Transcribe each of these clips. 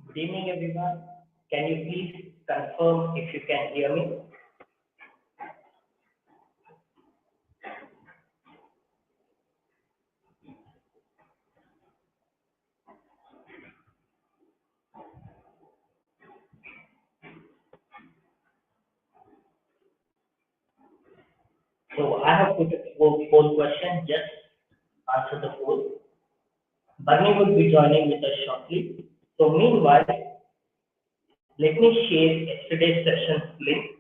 Good evening, everyone. Can you please confirm if you can hear me? So I have put a poll question. Just answer the poll. Barney will be joining with us shortly. So meanwhile, let me share yesterday's session link.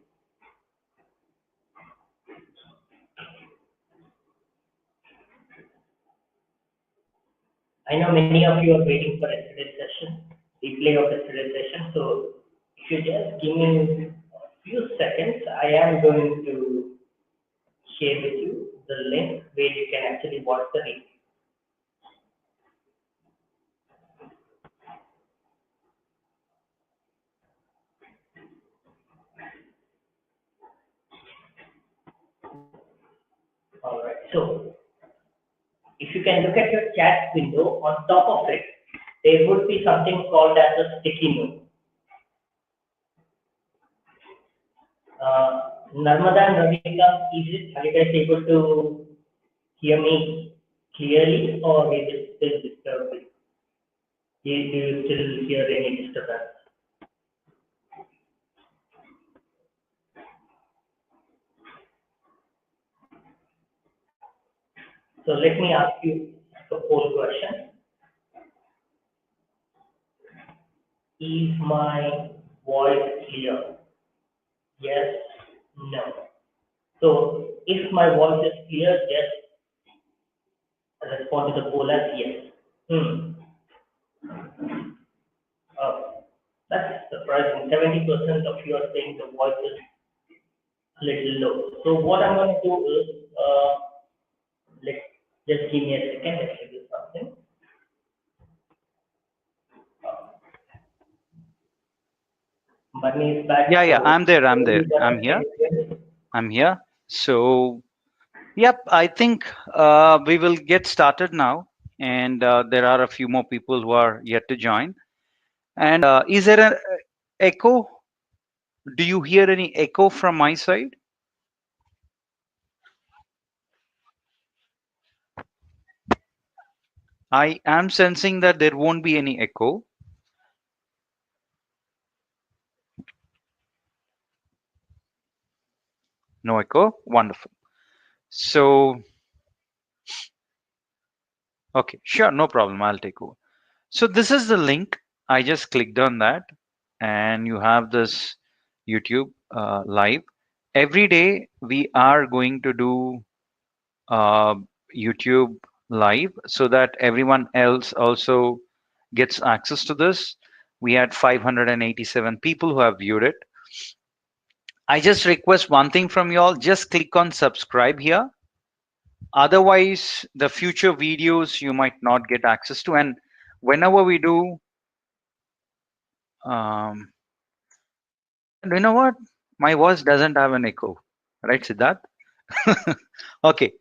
I know many of you are waiting for yesterday's session, replay of yesterday's session. So if you just give me a few seconds, I am going to share with you the link where you can actually watch the replay. All right. So if you can look at your chat window, on top of it, there would be something called as a sticky note. Narmada and Ravika, are you guys able to hear me clearly, or is it still disturbing? Do you still hear any disturbance? So let me ask you the whole question. Is my voice clear? Yes, no. So if my voice is clear, just respond to the poll as yes. That's surprising. 70% of you are saying the voice is a little low. So what I'm going to do is, just give me a second. Let's do something. Bunny is back. Yeah, so I'm there. I'm here. So, yep, I think we will get started now. And there are a few more people who are yet to join. And is there an echo? Do you hear any echo from my side? I am sensing that there won't be any echo. No echo. Wonderful. So, okay, sure, no problem. I'll take over. So this is the link. I just clicked on that, and you have this YouTube live. Every day we are going to do uh, YouTube live so that everyone else also gets access to this. We had 587 people who have viewed it. I just request one thing from you all, just click on subscribe here. Otherwise, the future videos you might not get access to. And whenever we do, you know what? My voice doesn't have an echo, right, Siddharth? Okay,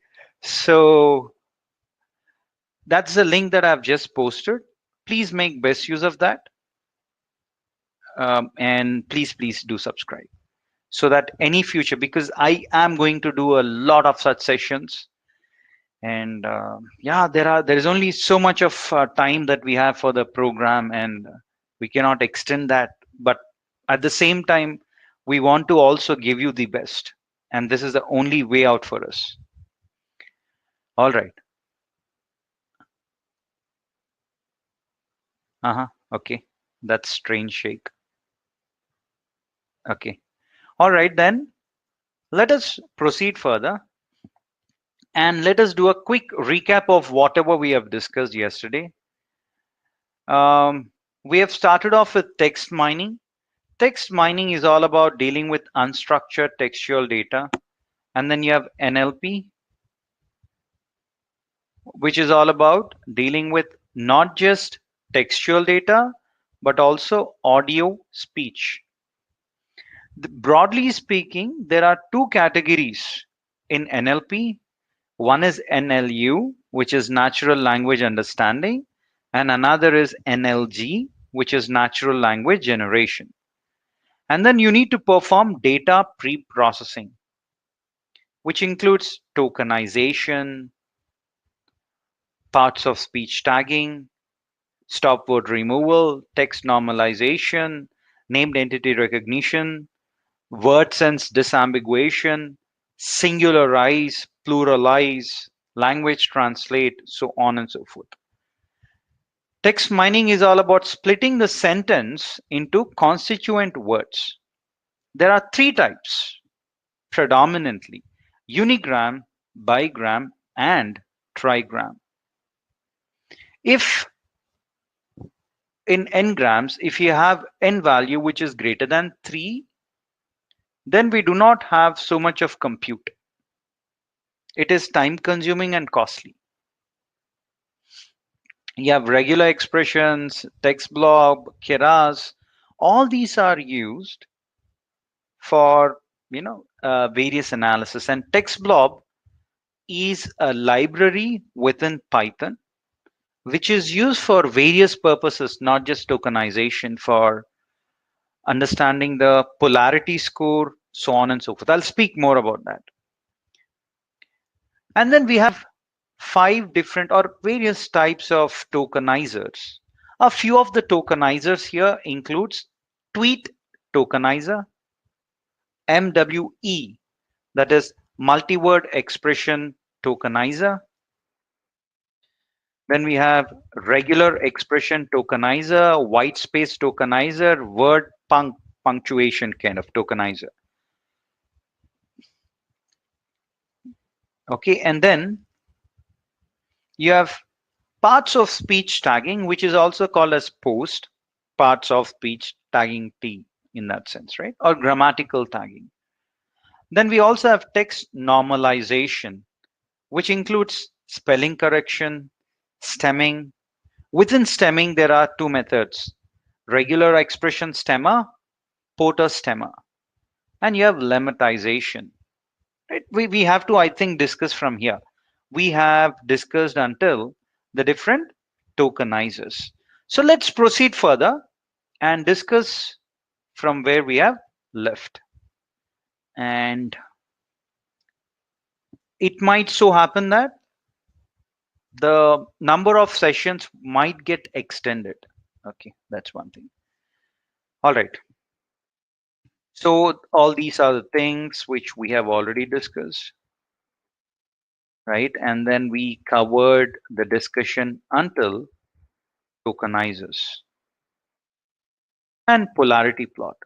so that's the link that I've just posted. Please make best use of that. And please do subscribe so that any future, because I am going to do a lot of such sessions. And yeah, there is only so much of time that we have for the program, and we cannot extend that. But at the same time, we want to also give you the best, and this is the only way out for us. All right. Okay, that's strange shake. Okay. All right, then let us proceed further, and let us do a quick recap of whatever we have discussed yesterday. We have started off with text mining. Text mining is all about dealing with unstructured textual data. And then you have NLP, which is all about dealing with not just textual data, but also audio speech. Broadly speaking, there are two categories in NLP. One is NLU, which is natural language understanding, and another is NLG, which is natural language generation. And then you need to perform data pre-processing, which includes tokenization, parts of speech tagging, stop word removal, text normalization, named entity recognition, word sense disambiguation, singularize, pluralize, language translate, so on and so forth. Text mining is all about splitting the sentence into constituent words. There are three types predominantly: unigram, bigram, and trigram. If in n grams, if you have n value which is greater than 3, then we do not have so much of compute. It is time consuming and costly. You have regular expressions, text blob, keras. All these are used for various analysis. And text blob is a library within Python which is used for various purposes, not just tokenization, for understanding the polarity score, so on and so forth. I'll speak more about that. And then we have 5 different or various types of tokenizers. A few of the tokenizers here includes tweet tokenizer, MWE, that is multi-word expression tokenizer. Then we have regular expression tokenizer, white space tokenizer, word punctuation kind of tokenizer. Okay, and then you have parts of speech tagging, which is also called as post, parts of speech tagging T in that sense, right? Or grammatical tagging. Then we also have text normalization, which includes spelling correction, stemming. Within stemming, there are 2 methods: regular expression stemmer, Porter stemmer, and you have lemmatization. Right? We have to, I think, discuss from here. We have discussed until the different tokenizers. So let's proceed further and discuss from where we have left. And it might so happen that the number of sessions might get extended. Okay, that's one thing. All right. So all these are the things which we have already discussed, right? And then we covered the discussion until tokenizers and polarity plot.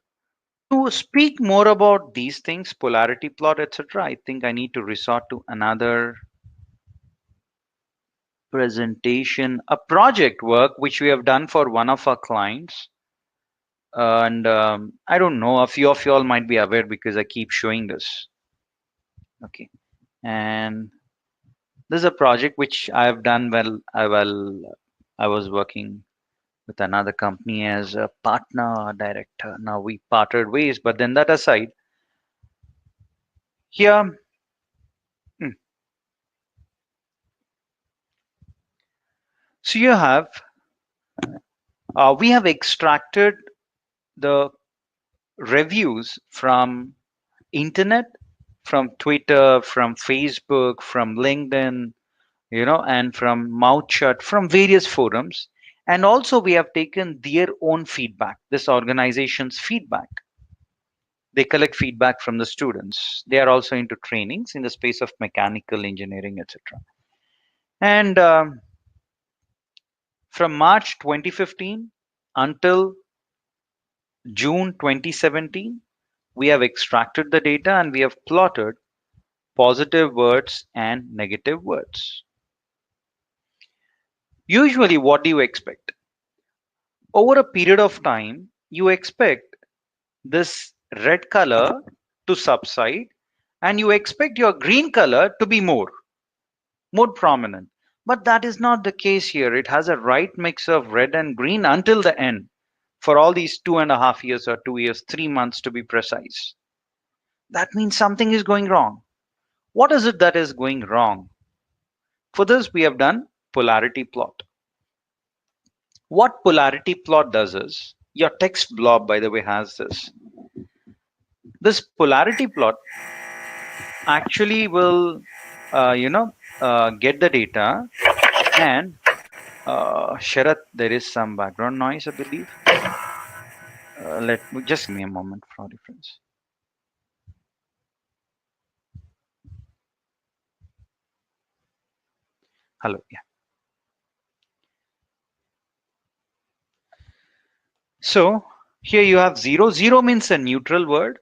To speak more about these things, polarity plot, etc., I think I need to resort to another presentation, a project work which we have done for one of our clients. And I don't know, a few of you all might be aware because I keep showing this. Okay. And this is a project which I have done I was working with another company as a partner director. Now we parted ways, but then that aside, here, hmm, so you have, we have extracted the reviews from internet, from Twitter, from Facebook, from LinkedIn, and from Mouthshut, from various forums. And also we have taken their own feedback, this organization's feedback. They collect feedback from the students. They are also into trainings in the space of mechanical engineering, etc. And from March 2015 until June 2017, we have extracted the data and we have plotted positive words and negative words. Usually, what do you expect? Over a period of time, you expect this red color to subside and you expect your green color to be more prominent. But that is not the case here. It has a right mix of red and green until the end for all these 2.5 years or 2 years, 3 months to be precise. That means something is going wrong. What is it that is going wrong? For this, we have done polarity plot. What polarity plot does is, your text blob, by the way, has this. This polarity plot actually will, get the data and Sharat, there is some background noise, I believe. Let me just give me a moment for reference. Hello, yeah. So here you have zero. Zero means a neutral word.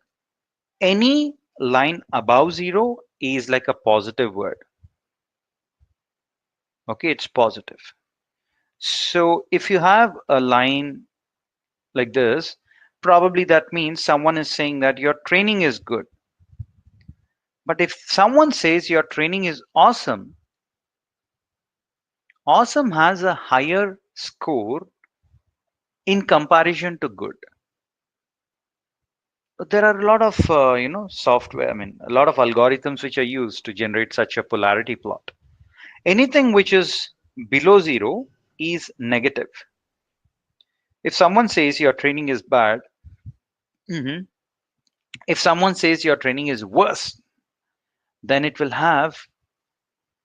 Any line above zero is like a positive word. Okay, it's positive. So if you have a line like this, probably that means someone is saying that your training is good. But if someone says your training is awesome, awesome has a higher score in comparison to good. There are a lot of software, I mean a lot of algorithms which are used to generate such a polarity plot. Anything which is below zero is negative. If someone says your training is bad, mhm, if someone says your training is worse, then it will have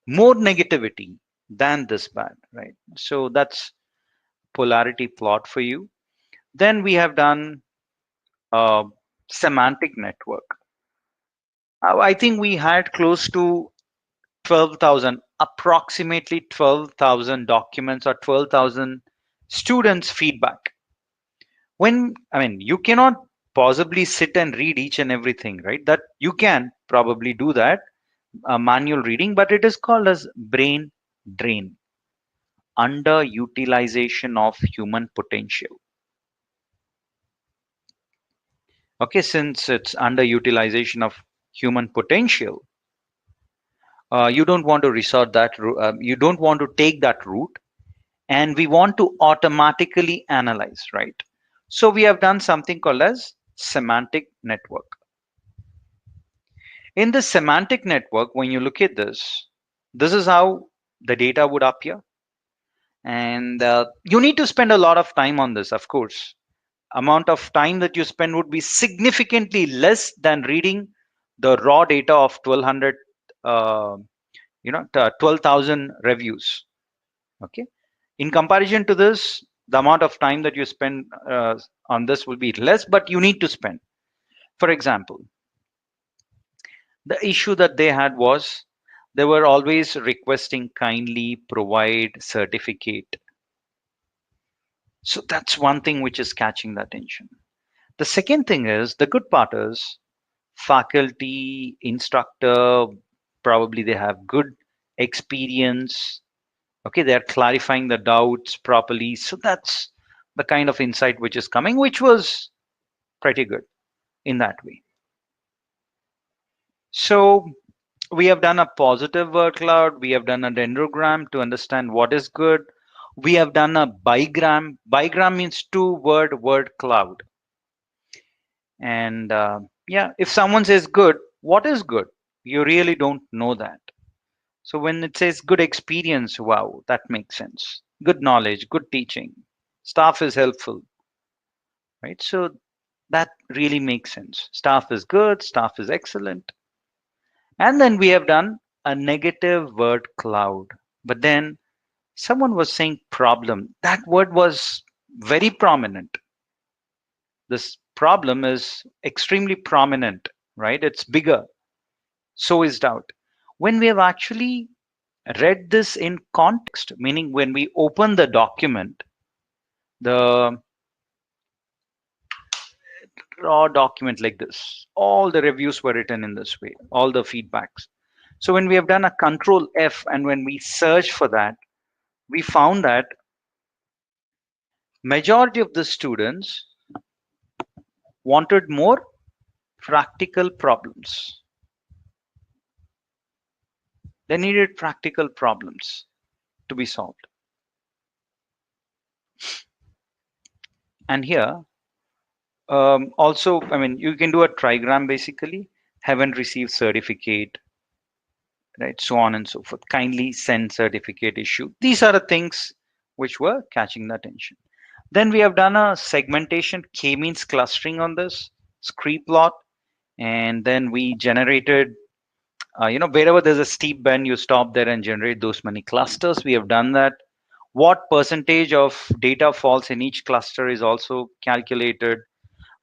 more negativity than this bad, right? So that's polarity plot for you. Then we have done a semantic network. I think we had close to 12,000, approximately 12,000 documents or 12,000 students' feedback. When, I mean, you cannot possibly sit and read each and everything, right? That you can probably do that, manual reading, but it is called as brain drain, underutilization of human potential. Okay, since it's underutilization of human potential, you don't want to resort that, you don't want to take that route, and we want to automatically analyze, right? So we have done something called as semantic network. In the semantic network, when you look at this is how the data would appear. And you need to spend a lot of time on this, of course. Amount of time that you spend would be significantly less than reading the raw data of 1200, 12,000 reviews. Okay. In comparison to this, the amount of time that you spend on this will be less, but you need to spend. For example, the issue that they had was they were always requesting kindly provide certificate. So that's one thing which is catching the attention. The second thing is, the good part is faculty, instructor, probably they have good experience. Okay, they're clarifying the doubts properly. So that's the kind of insight which is coming, which was pretty good in that way. So we have done a positive word cloud. We have done a dendrogram to understand what is good. We have done a bigram. Bigram means word cloud. And yeah, if someone says good, what is good? You really don't know that. So when it says good experience, wow, that makes sense. Good knowledge, good teaching, staff is helpful, right? So that really makes sense. Staff is good, staff is excellent. And then we have done a negative word cloud. But then someone was saying problem. That word was very prominent. This problem is extremely prominent, right? It's bigger. So is doubt. When we have actually read this in context, meaning when we open the document, the raw document like this, all the reviews were written in this way, all the feedbacks. So when we have done a control F and when we search for that, we found that majority of the students wanted more practical problems. They needed practical problems to be solved. And here, also, I mean, you can do a trigram basically, haven't received certificate, right? So on and so forth. Kindly send certificate issue. These are the things which were catching the attention. Then we have done a segmentation k-means clustering on this scree plot, and then we generated, wherever there's a steep bend, you stop there and generate those many clusters. We have done that. What percentage of data falls in each cluster is also calculated.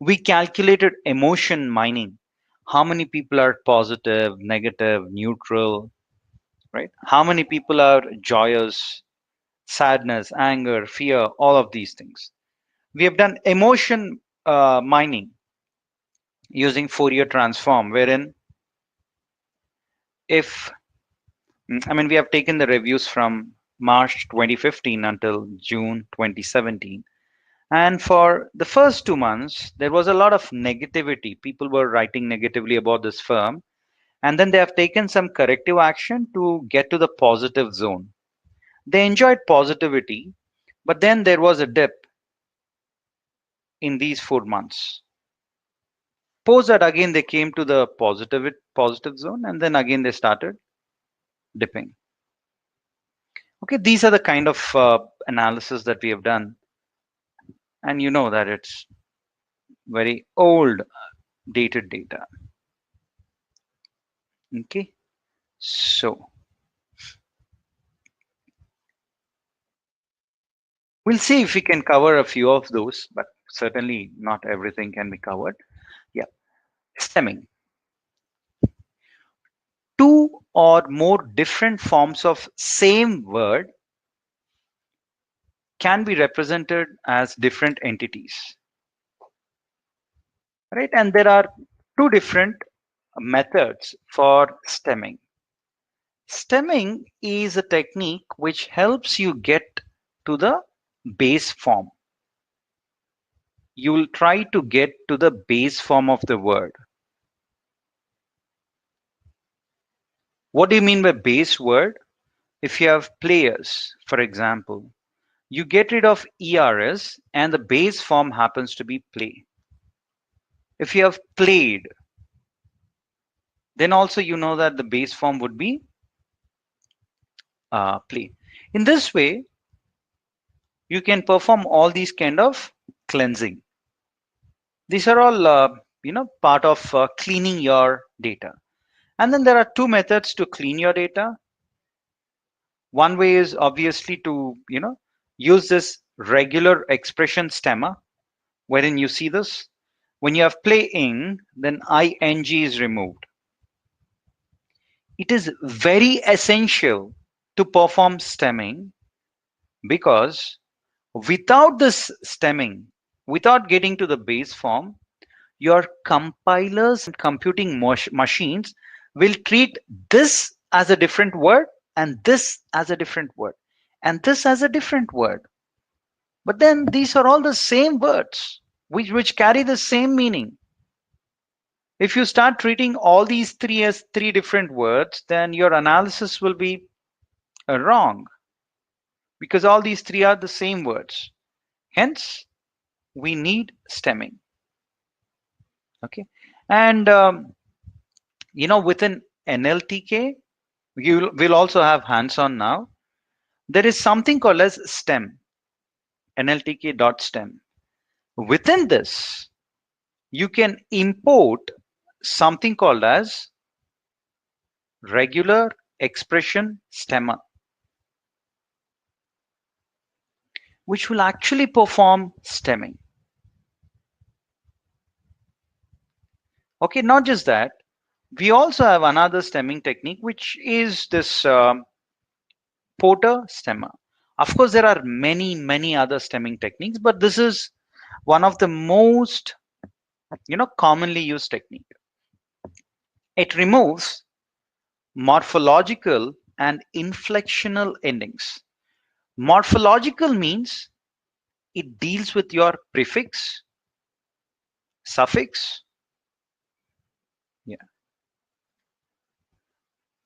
We calculated emotion mining. How many people are positive, negative, neutral, right? How many people are joyous, sadness, anger, fear, all of these things. We have done emotion mining using Fourier transform, wherein if, we have taken the reviews from March 2015 until June 2017. And for the first 2 months, there was a lot of negativity. People were writing negatively about this firm. And then they have taken some corrective action to get to the positive zone. They enjoyed positivity, but then there was a dip in these 4 months. Post that, again they came to the positive zone, and then again they started dipping. Okay, these are the kind of analysis that we have done, and you know that it's very old dated data. Okay, so we'll see if we can cover a few of those, but certainly not everything can be covered. Yeah, stemming. Two or more different forms of same word can be represented as different entities, right? And there are two different methods for stemming. Stemming is a technique which helps you get to the base form. You will try to get to the base form of the word. What do you mean by base word? If you have players, for example, you get rid of ERS and the base form happens to be play. If you have played, then also you know that the base form would be play. In this way, you can perform all these kind of cleansing. These are all part of cleaning your data. And then there are two methods to clean your data. One way is obviously to use this regular expression stemmer, wherein you see this when you have playing, then ing is removed. It is very essential to perform stemming, because without this stemming, without getting to the base form, your compilers and computing machines will treat this as a different word, and this as a different word, and this as a different word. But then these are all the same words which carry the same meaning. If you start treating all these three as three different words, then your analysis will be wrong, because all these three are the same words. Hence, we need stemming. Okay, and within NLTK, we'll also have hands-on now. There is something called as stem, NLTK.stem. Within this, you can import something called as regular expression stemmer, which will actually perform stemming. Okay, not just that, we also have another stemming technique, which is this Porter stemmer. Of course, there are many, many other stemming techniques, but this is one of the most commonly used technique. It removes morphological and inflectional endings. Morphological means it deals with your prefix, suffix, yeah,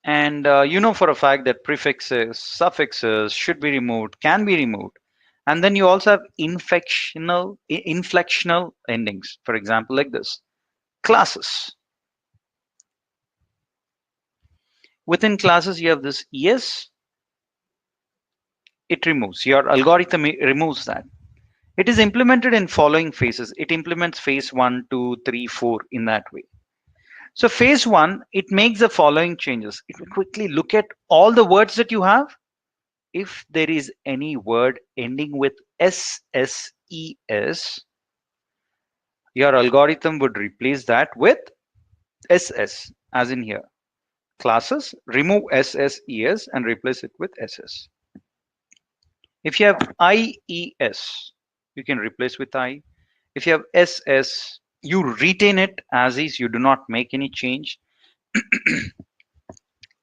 and for a fact that prefixes, suffixes should be removed, can be removed. And then you also have inflectional endings. For example, like this, classes. Within classes, you have this es. It removes, your algorithm removes that. It is implemented in following phases. It implements phase 1, 2, 3, 4 in that way. So phase 1, it makes the following changes. It will quickly look at all the words that you have. If there is any word ending with SSES, your algorithm would replace that with SS, as in here. Classes, remove SSES and replace it with SS. If you have IES, you can replace with I. If you have SS, you retain it as is, you do not make any change.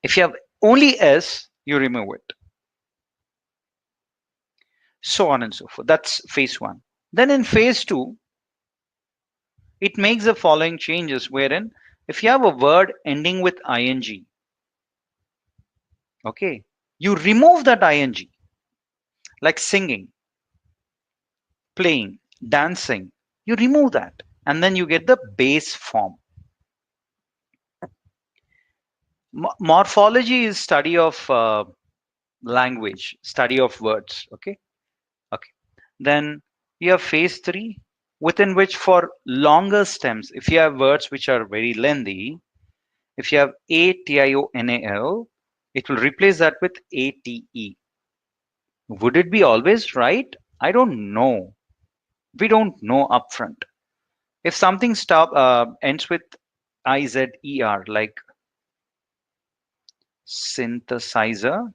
If you have only S, you remove it. So on and so forth. That's phase 1. Then in phase 2, it makes the following changes wherein if you have a word ending with ing, okay, you remove that ing, like singing, playing, dancing, you remove that and then you get the base form. Morphology is study of language, study of words. Okay. Okay. Then you have phase 3, within which for longer stems, if you have words which are very lengthy, if you have ATIONAL, it will replace that with ATE. Would it be always right? I don't know. We don't know upfront. If something ends with IZER, like synthesizer,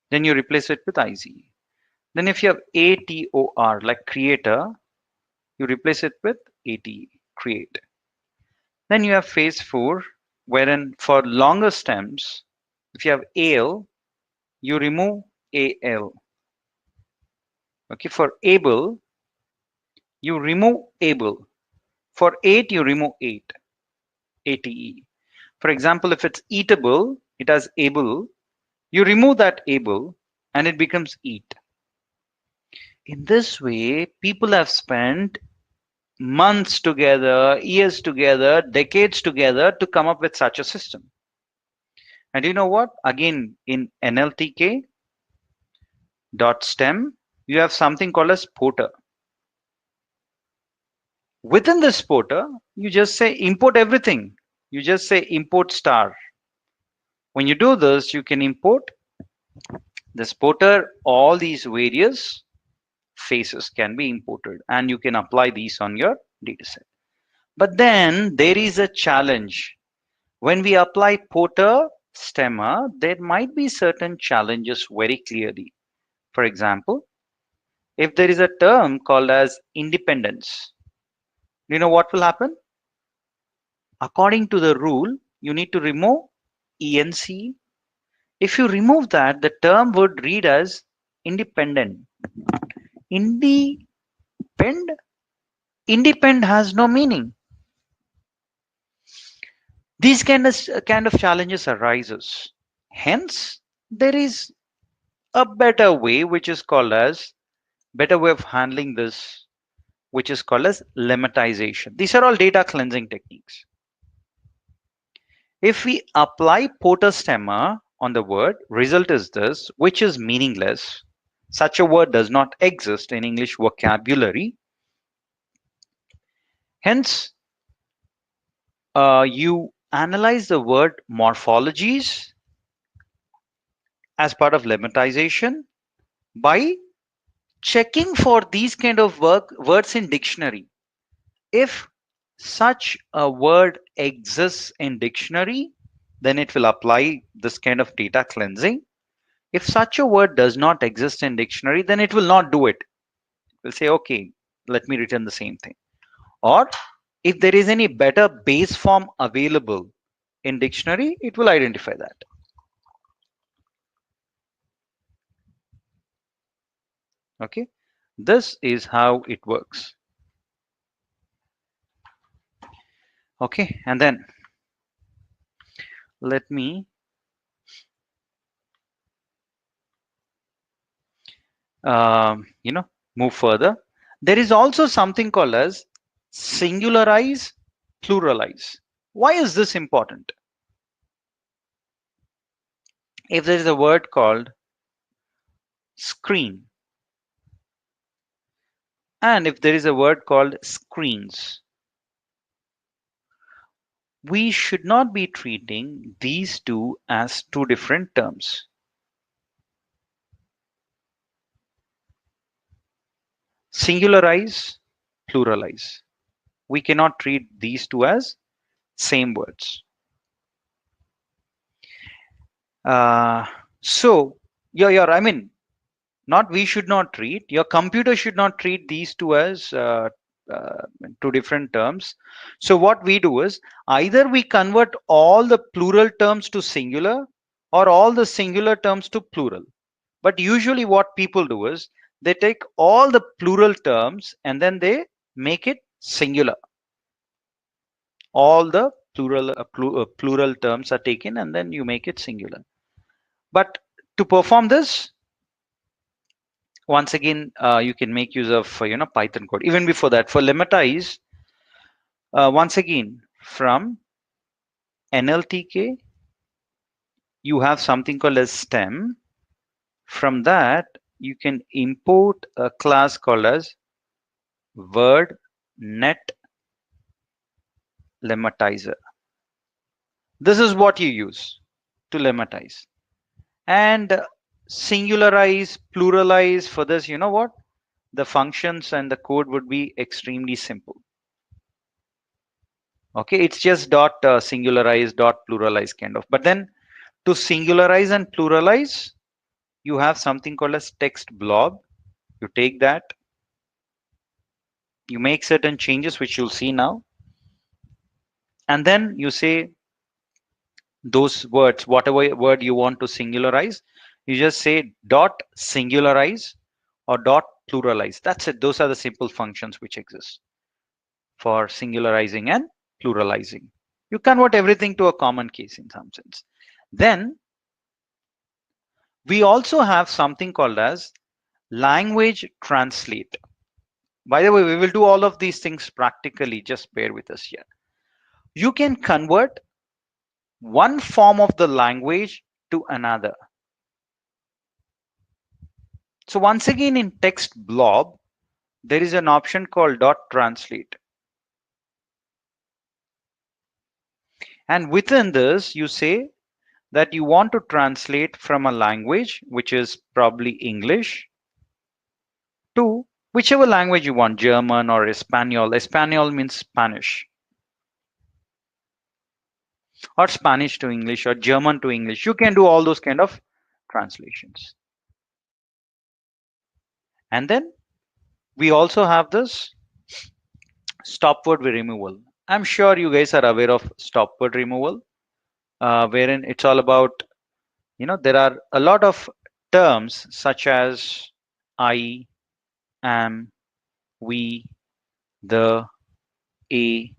then you replace it with IZ. Then if you have ATOR, like creator, you replace it with AT, create. Then you have phase 4, wherein for longer stems, if you have AL, you remove AL. Okay, for able, you remove able. For 8, you remove 8, ATE. For example, if it's eatable, it has able, you remove that able and it becomes eat. In this way, people have spent months together, years together, decades together to come up with such a system. And you know what? Again, in NLTK dot stem, you have something called as porter. Within this porter, you just say import everything. You just say import star. When you do this, you can import this porter. All these various faces can be imported and you can apply these on your dataset. But then there is a challenge. When we apply porter stemma, there might be certain challenges very clearly. For example, if there is a term called as independence, you know what will happen? According to the rule, you need to remove ENC. If you remove that, the term would read as independent. Independ? Independ has no meaning. These kind of challenges arises. Hence, there is a better way, which is called as better way of handling this, which is called as lemmatization. These are all data cleansing techniques. If we apply Porter stemma on the word, result is this, which is meaningless. Such a word does not exist in English vocabulary. Hence, you analyze the word morphologies as part of lemmatization by checking for these kind of words in dictionary. If such a word exists in dictionary, then it will apply this kind of data cleansing. If such a word does not exist in dictionary, then it will not do it. It will say, okay, let me return the same thing. Or if there is any better base form available in dictionary, it will identify that. Okay, this is how it works. Okay, and then let me move further. There is also something called as singularize, pluralize. Why is this important? If there is a word called screen, And if there is a word called screens, we should not be treating these two as two different terms. Singularize, pluralize. We cannot treat these two as same words. Uh, so, I mean, not we should not treat, your computer should not treat these two as uh, two different terms. So what we do is either we convert all the plural terms to singular or all the singular terms to plural. But usually what people do is they take all the plural terms and then they make it singular. All the plural terms are taken and then you make it singular. But to perform this, once again, you can make use of Python code. Even before that, for lemmatize, once again from NLTK, you have something called as stem. From that, you can import a class called as word net lemmatizer. This is what you use to lemmatize. And singularize, pluralize, for this, you know what? The functions and the code would be extremely simple. Okay, it's just dot singularize, dot pluralize kind of. But then to singularize and pluralize, you have something called as text blob. You take that, you make certain changes, which you'll see now. And then you say those words, whatever word you want to singularize, you just say dot singularize or dot pluralize. That's it. Those are the simple functions which exist for singularizing and pluralizing. You convert everything to a common case in some sense. Then we also have something called as language translate. By the way, we will do all of these things practically. Just bear with us here. You can convert one form of the language to another. So once again, in text blob, there is an option called dot translate. And within this, you say that you want to translate from a language, which is probably English, to whichever language you want, German or Espanol. Espanol means Spanish. Or Spanish to English or German to English. You can do all those kind of translations. And then we also have this stop word removal. I'm sure you guys are aware of stop word removal, wherein it's all about, there are a lot of terms such as I, am, we, the, a,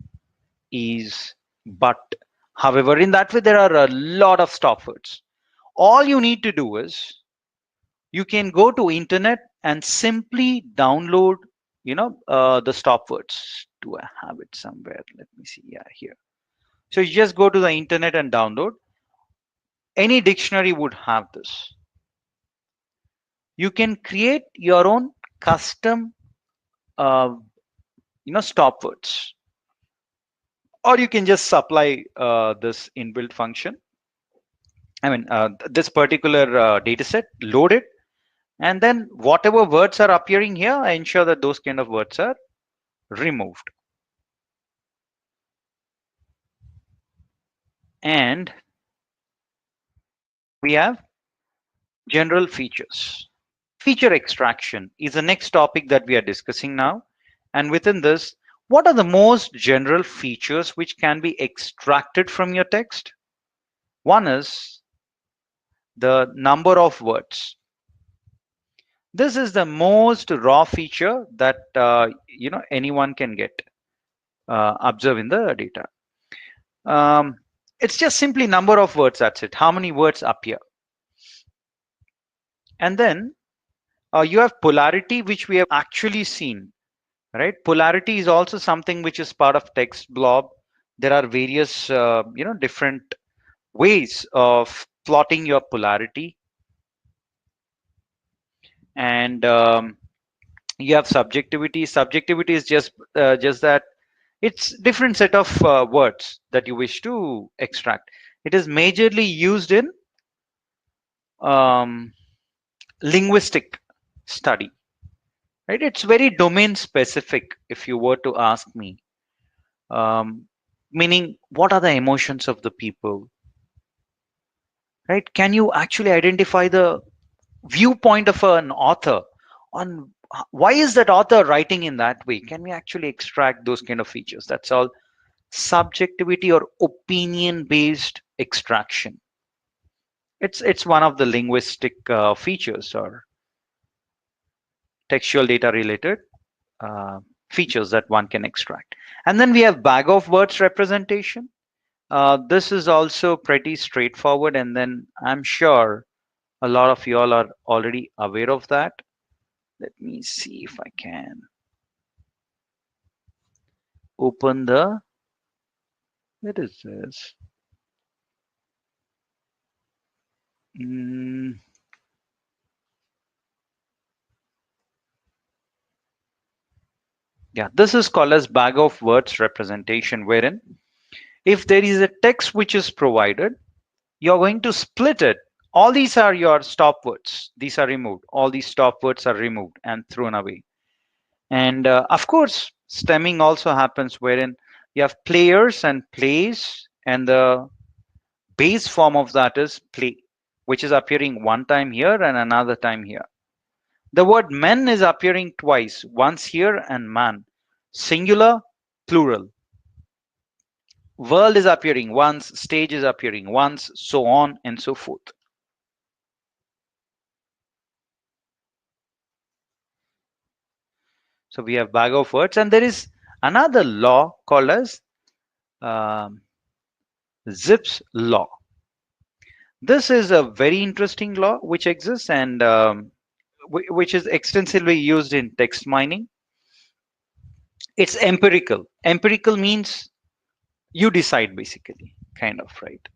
is, but. However, in that way, there are a lot of stop words. All you need to do is you can go to internet and simply download the stop words. Do I have it somewhere? Let me see. Yeah, here. So you just go to the internet and download. Any dictionary would have this. You can create your own custom uh, stop words, or you can just supply this inbuilt function. I mean, this particular data set, load it, and then whatever words are appearing here, I ensure that those kind of words are removed. And we have general features. Feature extraction is the next topic that we are discussing now. And within this, what are the most general features which can be extracted from your text? One is the number of words. This is the most raw feature that anyone can get observe in the data. It's just simply number of words. That's it. How many words appear? And then you have polarity, which we have actually seen, right? Polarity is also something which is part of text blob. There are various different ways of plotting your polarity. And You have subjectivity. Subjectivity is just that it's different set of words that you wish to extract. It is majorly used in um, linguistic study, right? It's very domain specific. If you were to ask me, um, meaning what are the emotions of the people, right? Can you actually identify the viewpoint of an author on why is that author writing in that way? Can we actually extract those kind of features? That's all subjectivity or opinion based extraction. It's one of the linguistic features or textual data related uh, features that one can extract. And then we have bag of words representation. This is also pretty straightforward, and then I'm sure a lot of you all are already aware of that. Let me see if I can open the, what is this? Mm, yeah, this is called as bag of words representation, wherein if there is a text which is provided, you're going to split it. All these are your stop words. These are removed. All these stop words are removed and thrown away. And of course, stemming also happens wherein you have players and plays, and the base form of that is play, which is appearing one time here and another time here. The word men is appearing twice, once here and man, singular, plural. World is appearing once, stage is appearing once, so on and so forth. So we have bag of words, and there is another law called as um, Zipf's law. This is a very interesting law which exists and which is extensively used in text mining. It's empirical. Empirical means you decide basically, kind of, right?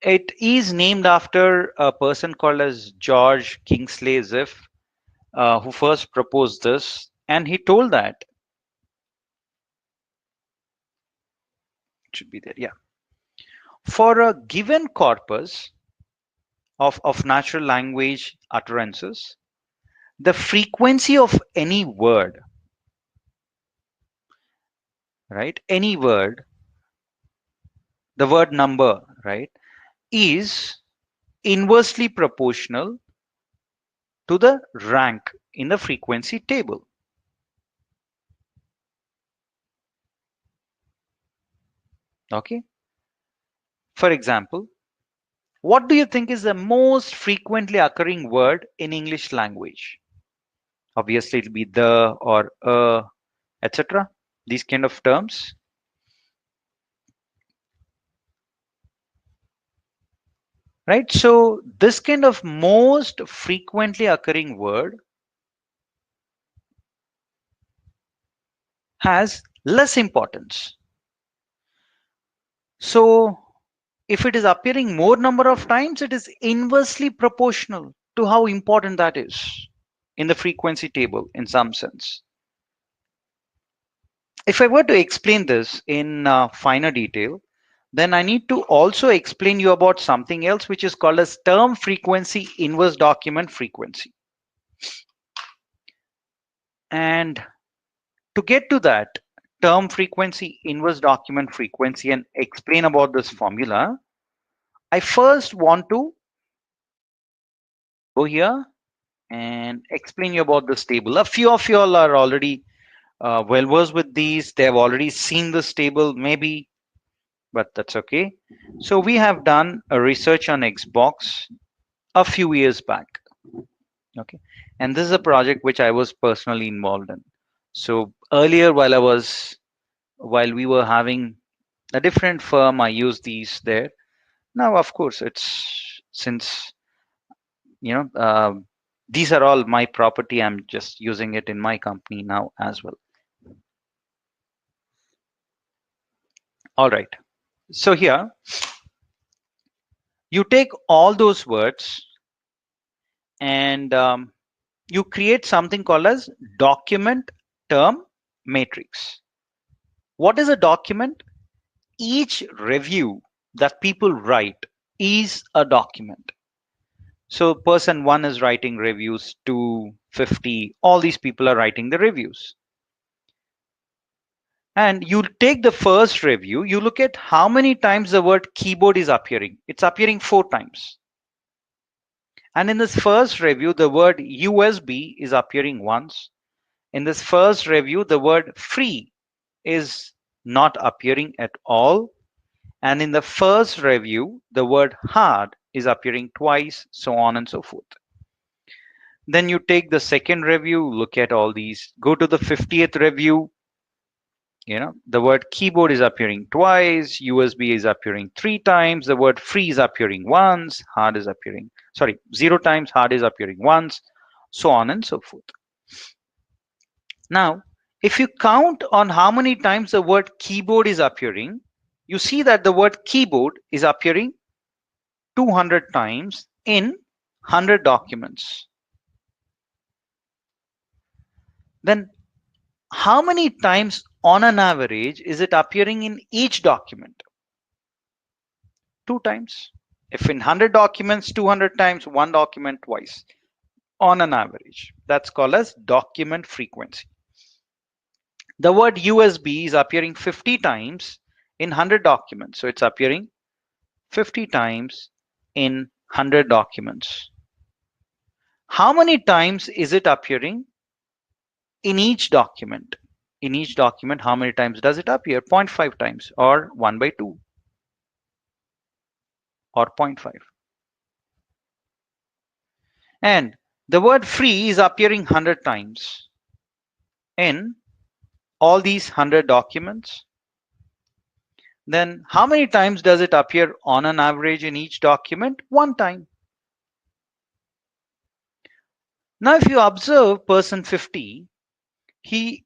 It is named after a person called as George Kingsley Zipf, who first proposed this, and he told that it should be there. Yeah, for a given corpus of natural language utterances, the frequency of any word, right? Any word, the word number, right, is inversely proportional to the rank in the frequency table. Okay. For example, what do you think is the most frequently occurring word in English language? Obviously, it'll be the or etc. These kind of terms, right? So this kind of most frequently occurring word has less importance. So if it is appearing more number of times, it is inversely proportional to how important that is in the frequency table in some sense. If I were to explain this in finer detail, then I need to also explain you about something else which is called as term frequency inverse document frequency. And to get to that term frequency inverse document frequency and explain about this formula, I first want to go here and explain you about this table. A few of you all are already well versed with these. They have already seen this table maybe, but that's okay. So we have done a research on Xbox a few years back. Okay. And this is a project which I was personally involved in. So earlier while we were having a different firm, I used these there. Now, of course, it's since you know these are all my property, I'm just using it in my company now as well. All right. So here you take all those words and you create something called as document term matrix. What is a document? Each review that people write is a document. So person 1 is writing reviews, 2, 50, all these people are writing the reviews. And you take the first review, you look at how many times the word keyboard is appearing. It's appearing 4 times. And in this first review, the word USB is appearing once. In this first review, the word free is not appearing at all. And in the first review, the word hard is appearing twice, so on and so forth. Then you take the second review, look at all these, go to the 50th review. The word keyboard is appearing twice, USB is appearing 3 times, the word free is appearing once, hard is appearing, sorry, 0 times, hard is appearing once, so on and so forth. Now, if you count on how many times the word keyboard is appearing, you see that the word keyboard is appearing 200 times in 100 documents. Then how many times on an average is it appearing in each document? 2 times. If in 100 documents, 200 times, one document twice on an average. That's called as document frequency. The word USB is appearing 50 times in 100 documents. So it's appearing 50 times in 100 documents. How many times is it appearing in each document? In each document, how many times does it appear? 0.5 times, or 1 by 2, or 0.5. And the word free is appearing 100 times in all these 100 documents. Then how many times does it appear on an average in each document? 1 time. Now if you observe person 50, he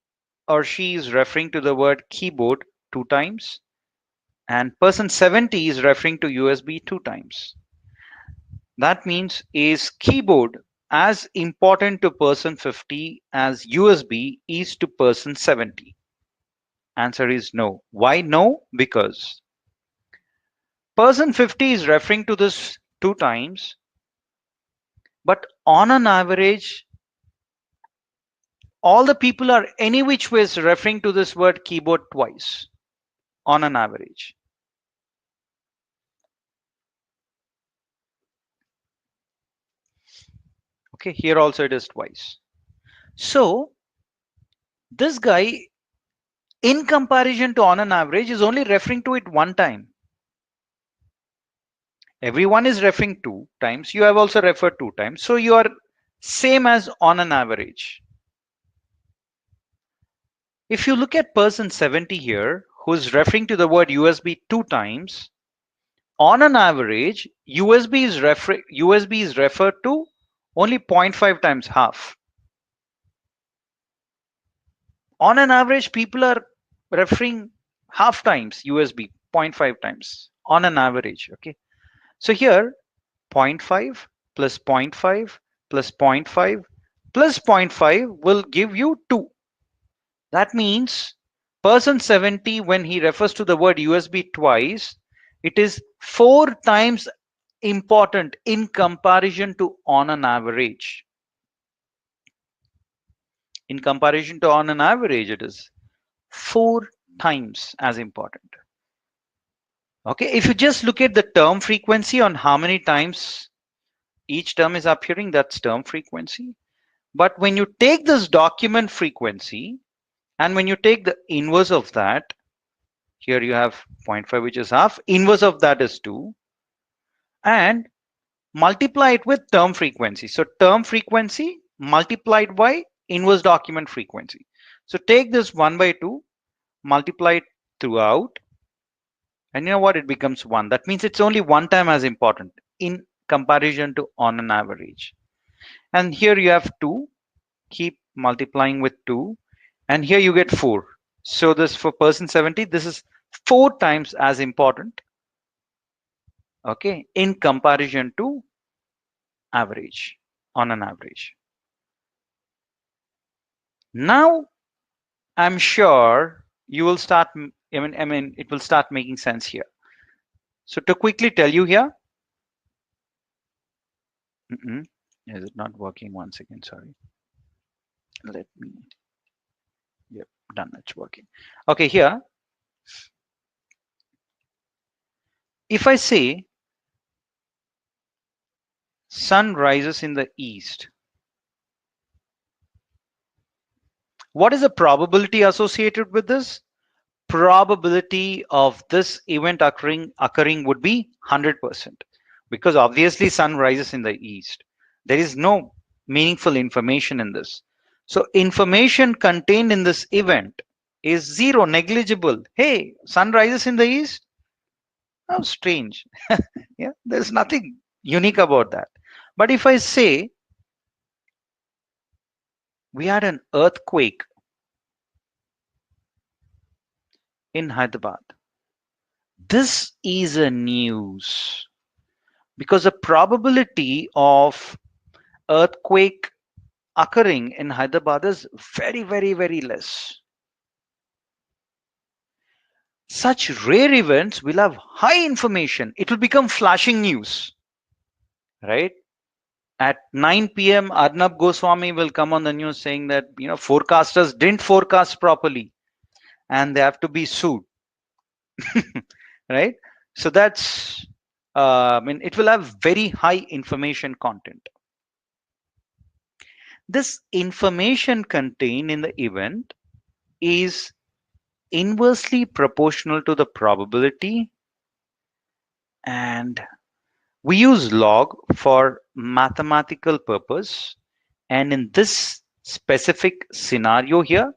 or she is referring to the word keyboard 2 times, and person 70 is referring to USB 2 times. That means, is keyboard as important to person 50 as USB is to person 70? Answer is no. Why no? Because person 50 is referring to this 2 times, but on an average, all the people are any which ways referring to this word keyboard twice on an average. Okay, here also it is twice. So this guy, in comparison to on an average, is only referring to it 1 time. Everyone is referring 2 times. You have also referred 2 times. So you are same as on an average. If you look at person 70 here, who is referring to the word USB 2 times, on an average, USB is referred to only 0.5 times, half. On an average, people are referring half times USB, 0.5 times on an average. Okay. So here 0.5 plus 0.5 plus 0.5 plus 0.5 will give you 2. That means person 70, when he refers to the word USB twice, it is 4 times important in comparison to on an average. In comparison to on an average, it is 4 times as important. Okay, if you just look at the term frequency on how many times each term is appearing, that's term frequency. But when you take this document frequency and when you take the inverse of that, here you have 0.5, which is half, inverse of that is 2, and multiply it with term frequency. So term frequency multiplied by inverse document frequency. So take this 1 by 2, multiply it throughout, and you know what, it becomes 1. That means it's only 1 time as important in comparison to on an average. And here you have 2, keep multiplying with 2, and here you get 4. So this for person 70, this is 4 times as important, okay, in comparison to average, on an average. Now I'm sure you will start, I mean, it will start making sense here. So to quickly tell you here, is it not working once again? Sorry. Let me, yep, done, it's working. Okay, here, if I say sun rises in the east, what is the probability associated with this? Probability of this event occurring would be 100%, because obviously sun rises in the east. There is no meaningful information in this. So information contained in this event is zero, negligible. Hey, sun rises in the east? How strange. Yeah, there's nothing unique about that. But if I say we had an earthquake in Hyderabad, this is a news, because the probability of earthquake occurring in Hyderabad is very, very, very less. Such rare events will have high information. It will become flashing news, right? At 9 p.m., Arnab Goswami will come on the news saying that, forecasters didn't forecast properly and they have to be sued, right? So that's, it will have very high information content. This information contained in the event is inversely proportional to the probability, and we use log for mathematical purpose. And in this specific scenario here,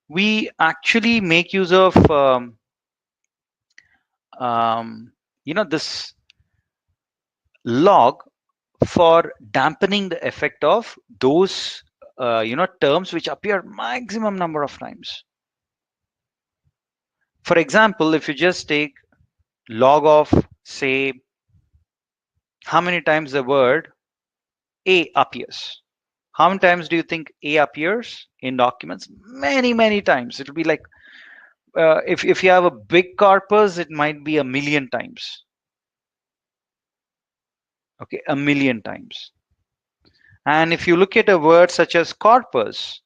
we actually make use of this log for dampening the effect of those terms which appear maximum number of times. For example, if you just take log of, say, how many times the word a appears. How many times do you think a appears in documents? Many, many times. It will be like, if you have a big corpus, it might be 1,000,000 times. Okay, 1,000,000 times. And if you look at a word such as corpus,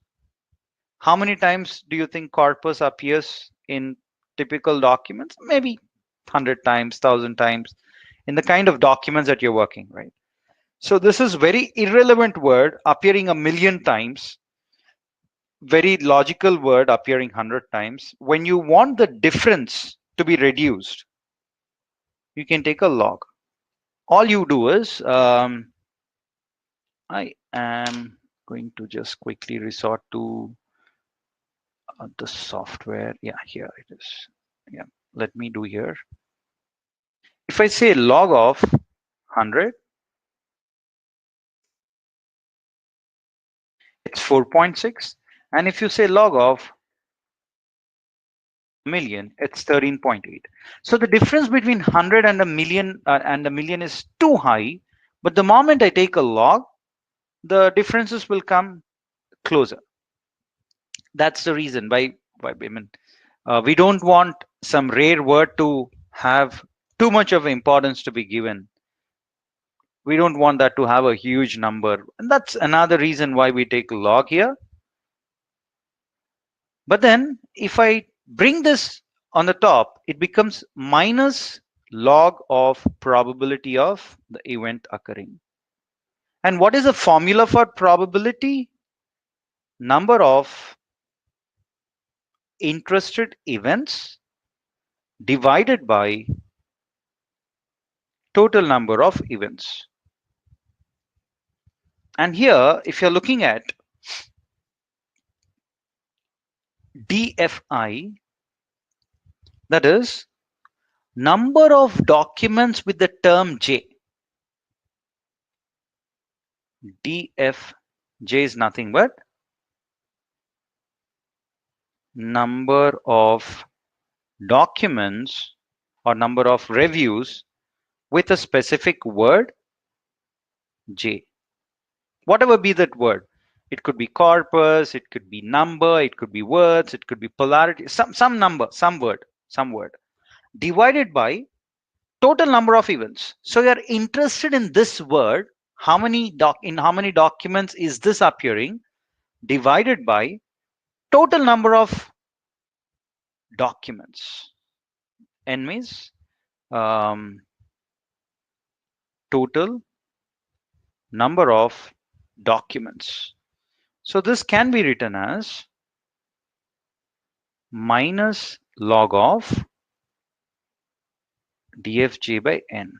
how many times do you think corpus appears in typical documents? Maybe 100 times, 1,000 times, in the kind of documents that you're working, right? So this is very irrelevant word appearing 1,000,000 times, very logical word appearing 100 times. When you want the difference to be reduced, you can take a log. All you do is, I am going to just quickly resort to the software. Yeah, here it is. Yeah, let me do here. If I say log of 100, it's 4.6. And if you say log of million, it's 13.8. So the difference between 100 and a million is too high. But the moment I take a log, the differences will come closer. That's the reason why we don't want some rare word to have too much of importance to be given. We don't want that to have a huge number. And that's another reason why we take a log here. But then if I bring this on the top, it becomes minus log of probability of the event occurring. And what is the formula for probability? Number of interested events divided by total number of events. And here, if you're looking at DFI, that is number of documents with the term J. DFJ is nothing but number of documents or number of reviews with a specific word J. Whatever be that word. It could be corpus, it could be number, it could be words, it could be polarity, some number, some word, divided by total number of events. So you're interested in this word, in how many documents is this appearing, divided by total number of documents. N means um, total number of documents. So this can be written as minus log of dfj by n.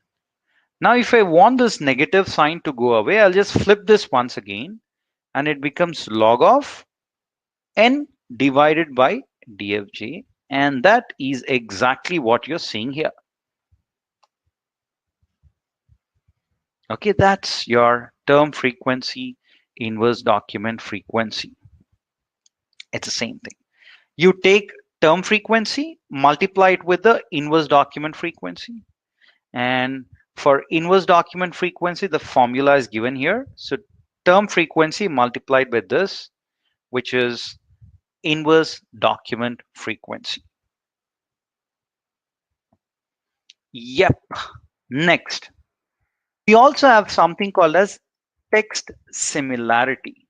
Now if I want this negative sign to go away, I'll just flip this once again and it becomes log of n divided by dfj, and that is exactly what you're seeing here. Okay, that's your term frequency inverse document frequency. It's the same thing. You take term frequency, multiply it with the inverse document frequency, and for inverse document frequency the formula is given here. So term frequency multiplied by this, which is inverse document frequency. Yep. Next, we also have something called as text similarity.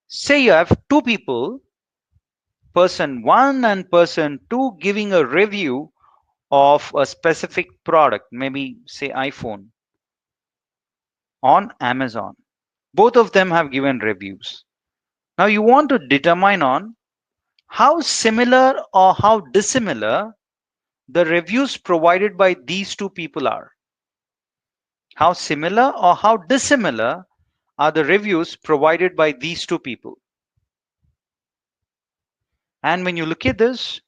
Say you have two people, person 1 and person 2, giving a review of a specific product, maybe say iPhone, on Amazon. Both of them have given reviews. Now you want to determine on how similar or how dissimilar the reviews provided by these two people are. How similar or how dissimilar are the reviews provided by these two people? And when you look at this,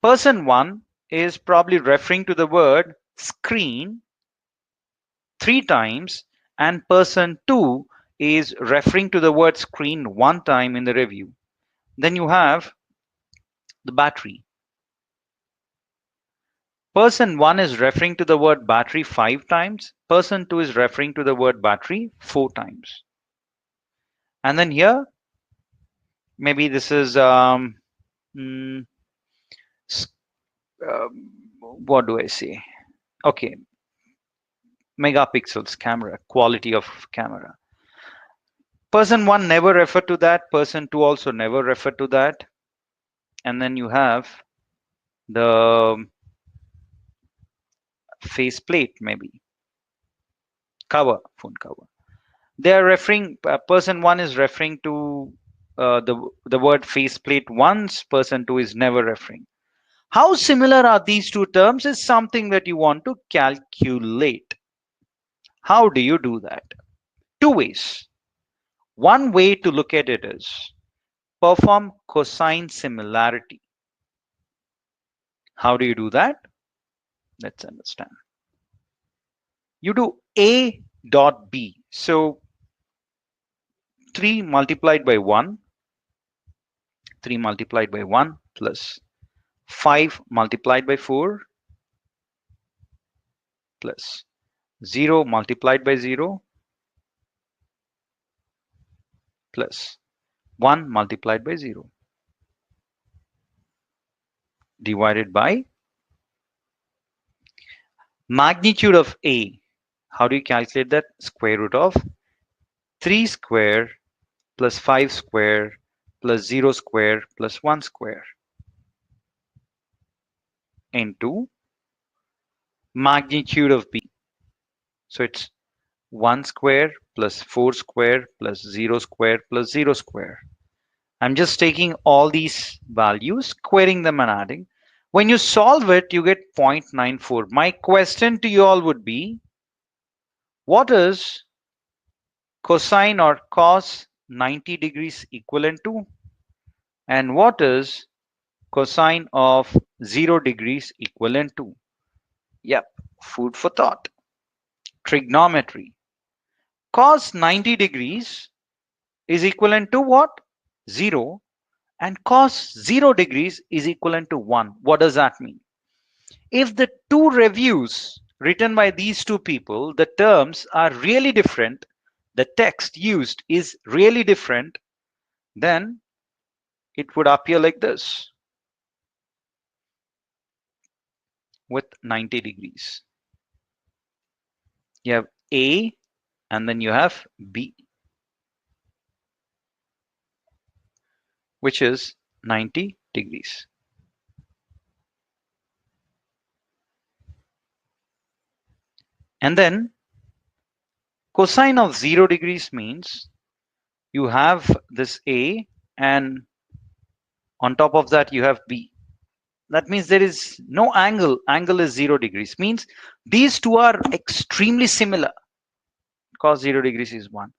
person 1 is probably referring to the word screen 3 times, and person 2 is referring to the word screen 1 time in the review. Then you have the battery. Person 1 is referring to the word battery 5 times. Person 2 is referring to the word battery 4 times. And then here, maybe this is mm, what do I say? Okay, megapixels camera, quality of camera. Person 1 never referred to that. Person 2 also never referred to that. And then you have the faceplate, maybe cover, phone cover. They are referring. Person 1 is referring to the word faceplate once. Person 2 is never referring. How similar are these two terms is something that you want to calculate. How do you do that? Two ways. One way to look at it is perform cosine similarity. How do you do that? Let's understand. You do A dot B. So 3 multiplied by 1, 3 multiplied by 1 plus 5 multiplied by 4 plus 0 multiplied by 0 plus 1 multiplied by 0 divided by magnitude of A. How do you calculate that? Square root of 3 square plus 5 square plus 0 square plus 1 square into magnitude of B. So it's 1 square plus 4 square plus 0 square plus 0 square. I'm just taking all these values, squaring them and adding. When you solve it, you get 0.94. My question to you all would be, what is cosine or cos 90 degrees equivalent to? And what is cosine of 0 degrees equivalent to? Yep, food for thought. Trigonometry. Cos 90 degrees is equivalent to what? 0. And cos 0 degrees is equivalent to 1. What does that mean? If the two reviews written by these two people, the terms are really different, the text used is really different, then it would appear like this with 90 degrees. You have A and then you have B, which is 90 degrees. And then cosine of 0 degrees means you have this A and on top of that you have B. That means there is no angle. Angle is 0 degrees. Means these two are extremely similar. Cos 0 degrees is 1.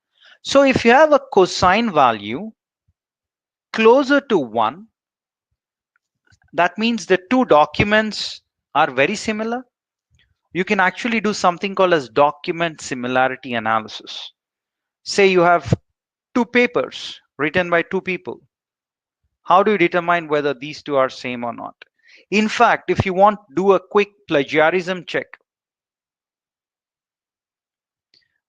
So if you have a cosine value closer to 1, that means the two documents are very similar. You can actually do something called as document similarity analysis. Say you have two papers written by two people. How do you determine whether these two are same or not? In fact, if you want to do a quick plagiarism check,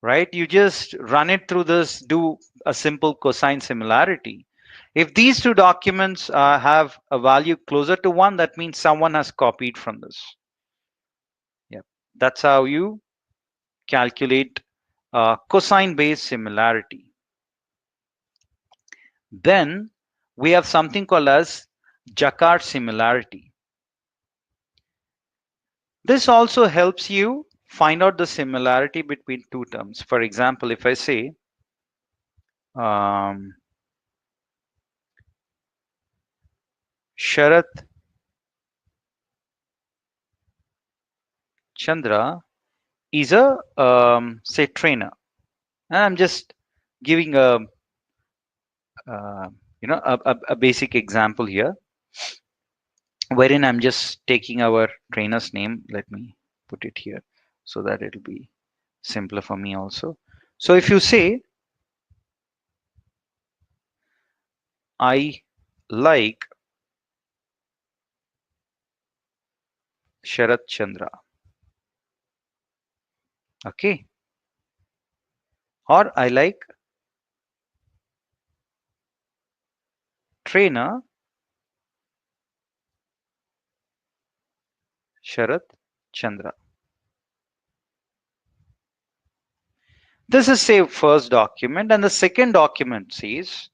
right, you just run it through this, do a simple cosine similarity. If these two documents have a value closer to 1, that means someone has copied from this. Yeah, that's how you calculate cosine based similarity. Then we have something called as Jacquard similarity. This also helps you find out the similarity between two terms. For example, if I say Sharat Chandra is a say trainer, and I'm just giving a a basic example here, wherein I'm just taking our trainer's name. Let me put it here so that it'll be simpler for me also. So if you say I like Sharat Chandra, okay, or I like trainer Sharat Chandra. This is say first document, and the second document says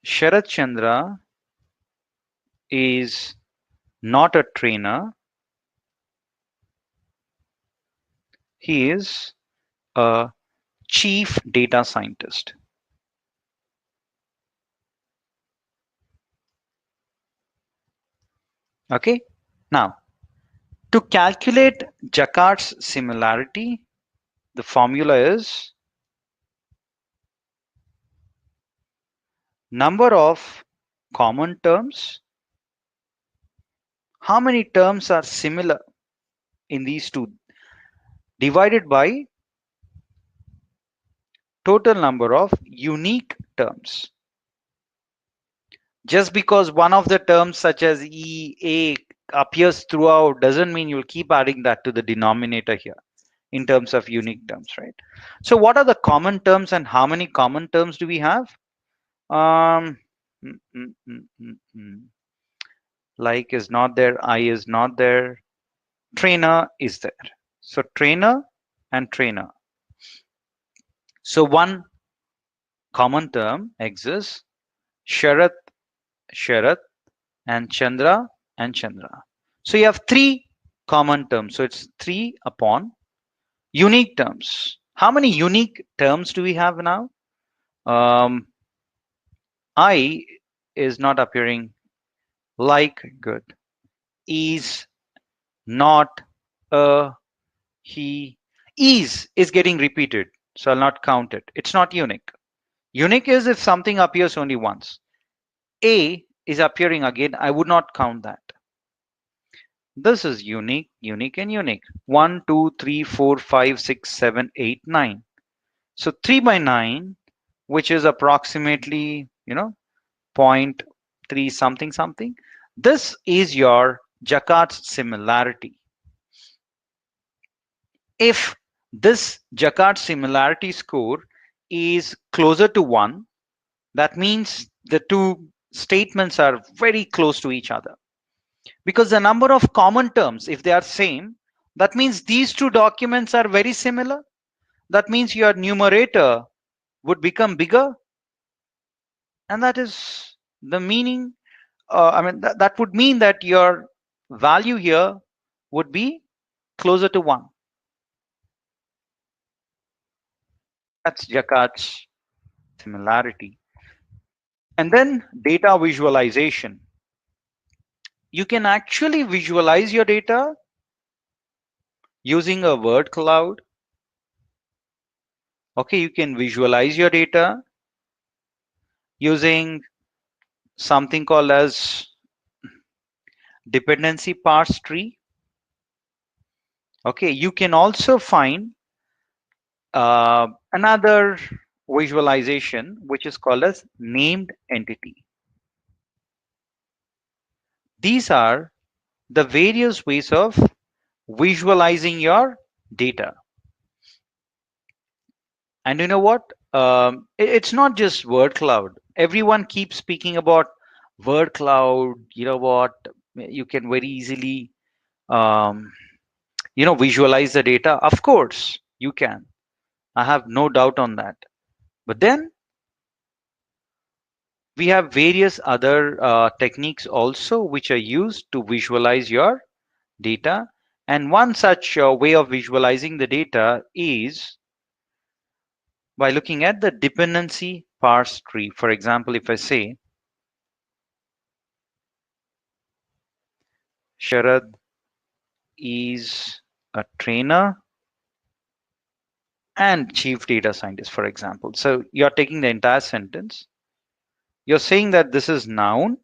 Sharat Chandra is not a trainer, he is a chief data scientist. Okay, now to calculate Jacquard's similarity, the formula is number of common terms. How many terms are similar in these two, divided by total number of unique terms. Just because one of the terms such as E, A appears throughout doesn't mean you'll keep adding that to the denominator here in terms of unique terms, right? So what are the common terms and how many common terms do we have? Um, mm, mm, mm, mm, mm. Like is not there, I is not there, trainer is there. So trainer and trainer. So one common term exists, Sharat, Sharat, and Chandra and Chandra. So you have three common terms. So it's 3 upon unique terms. How many unique terms do we have now? I is not appearing, like, good. Is not, he, is getting repeated. So I'll not count it. It's not unique. Unique is if something appears only once. A is appearing again. I would not count that. This is unique, unique, and unique. 1, 2, 3, 4, 5, 6, 7, 8, 9. So 3 by 9, which is approximately, zero point 0.3 something something. This is your Jacquard's similarity. If this Jaccard similarity score is closer to 1, that means the two statements are very close to each other. Because the number of common terms, if they are same, that means these two documents are very similar. That means your numerator would become bigger, and that is the meaning. That would mean that your value here would be closer to 1. That's Jaccard's similarity. And then data visualization. You can actually visualize your data using a word cloud. Okay, you can visualize your data using something called as dependency parse tree. Okay, you can also find another visualization which is called as named entity. These are the various ways of visualizing your data. And you know what? It's not just word cloud. Everyone keeps speaking about word cloud. You know what? You can very easily, um, visualize the data. Of course, you can. I have no doubt on that. But then we have various other techniques also which are used to visualize your data. And one such way of visualizing the data is by looking at the dependency parse tree. For example, if I say Sharad is a trainer and chief data scientist, for example. So you're taking the entire sentence, you're saying that this is noun,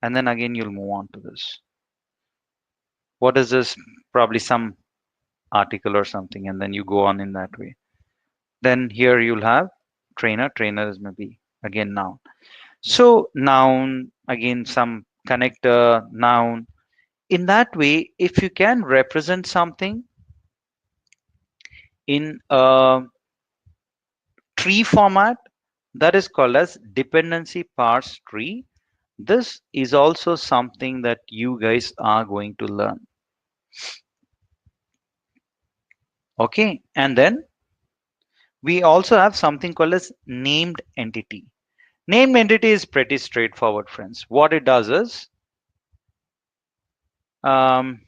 and then again you'll move on to this. What is this? Probably some article or something, and then you go on in that way. Then here you'll have trainer. Trainer is maybe again noun. So noun, again some connector, noun. In that way, if you can represent something in a tree format, that is called as dependency parse tree. This is also something that you guys are going to learn. Okay, and then we also have something called as named entity. Named entity is pretty straightforward, friends. What it does is, um,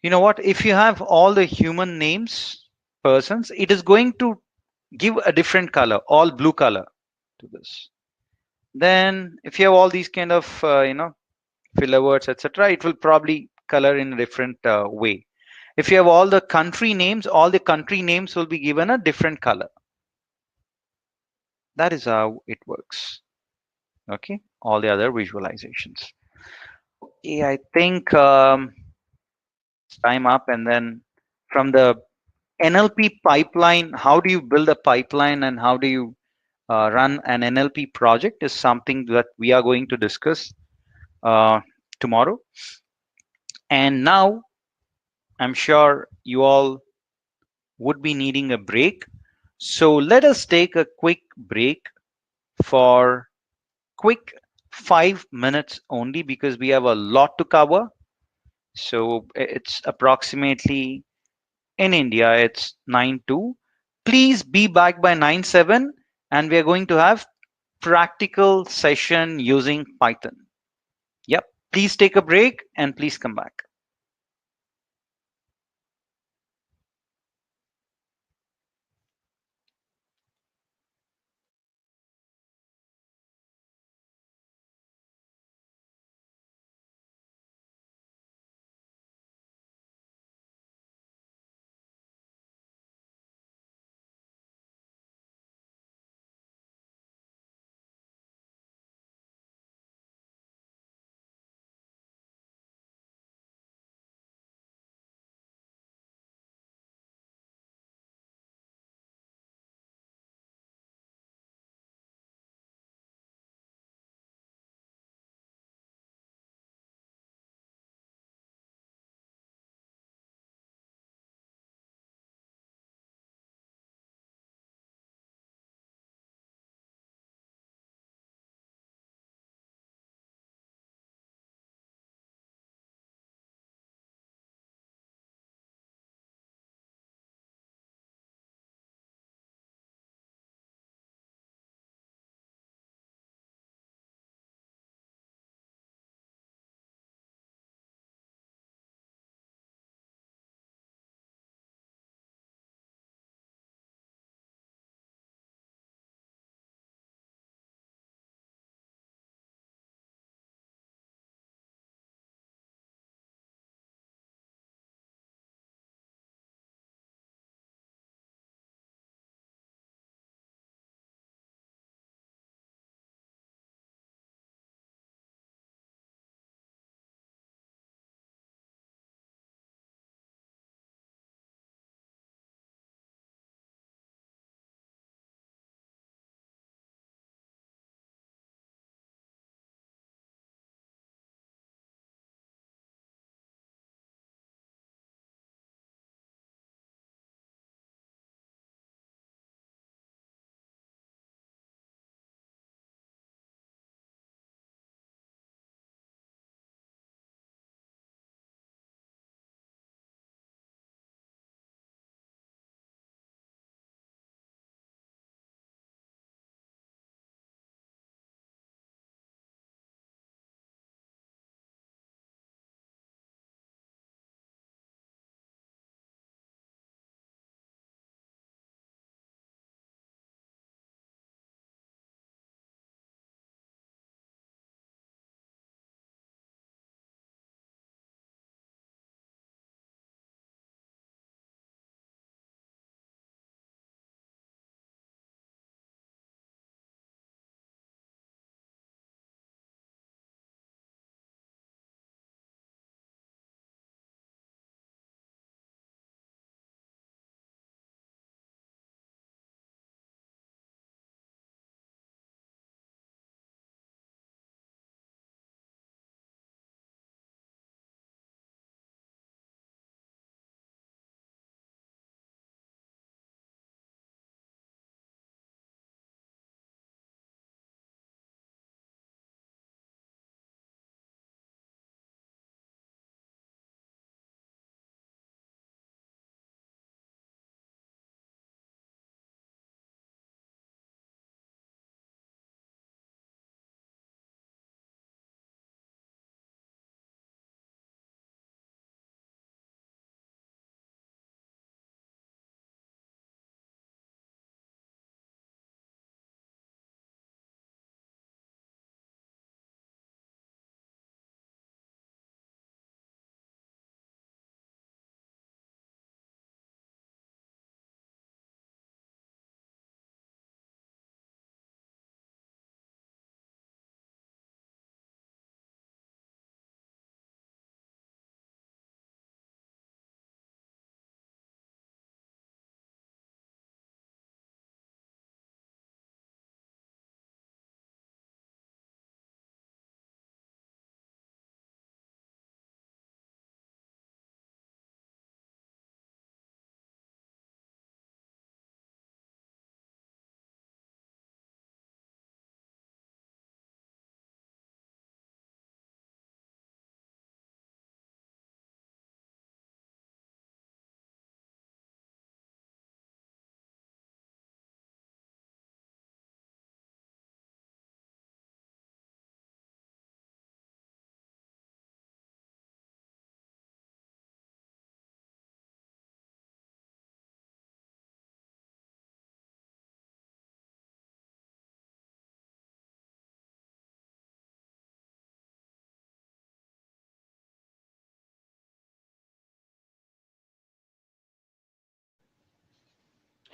you know what, if you have all the human names, persons, it is going to give a different color, all blue color to this. Then if you have all these kind of filler words, etc., it will probably color in a different way. If you have all the country names, all the country names will be given a different color. That is how it works. Okay, all the other visualizations. Yeah, I think it's time up. And then from the NLP pipeline, how do you build a pipeline and how do you run an NLP project is something that we are going to discuss tomorrow. And now I'm sure you all would be needing a break. So let us take a quick break for quick 5 minutes only because we have a lot to cover. So it's approximately in India, it's 9:02. Please be back by 9:07 and we are going to have practical session using Python. Yep. Please take a break and please come back.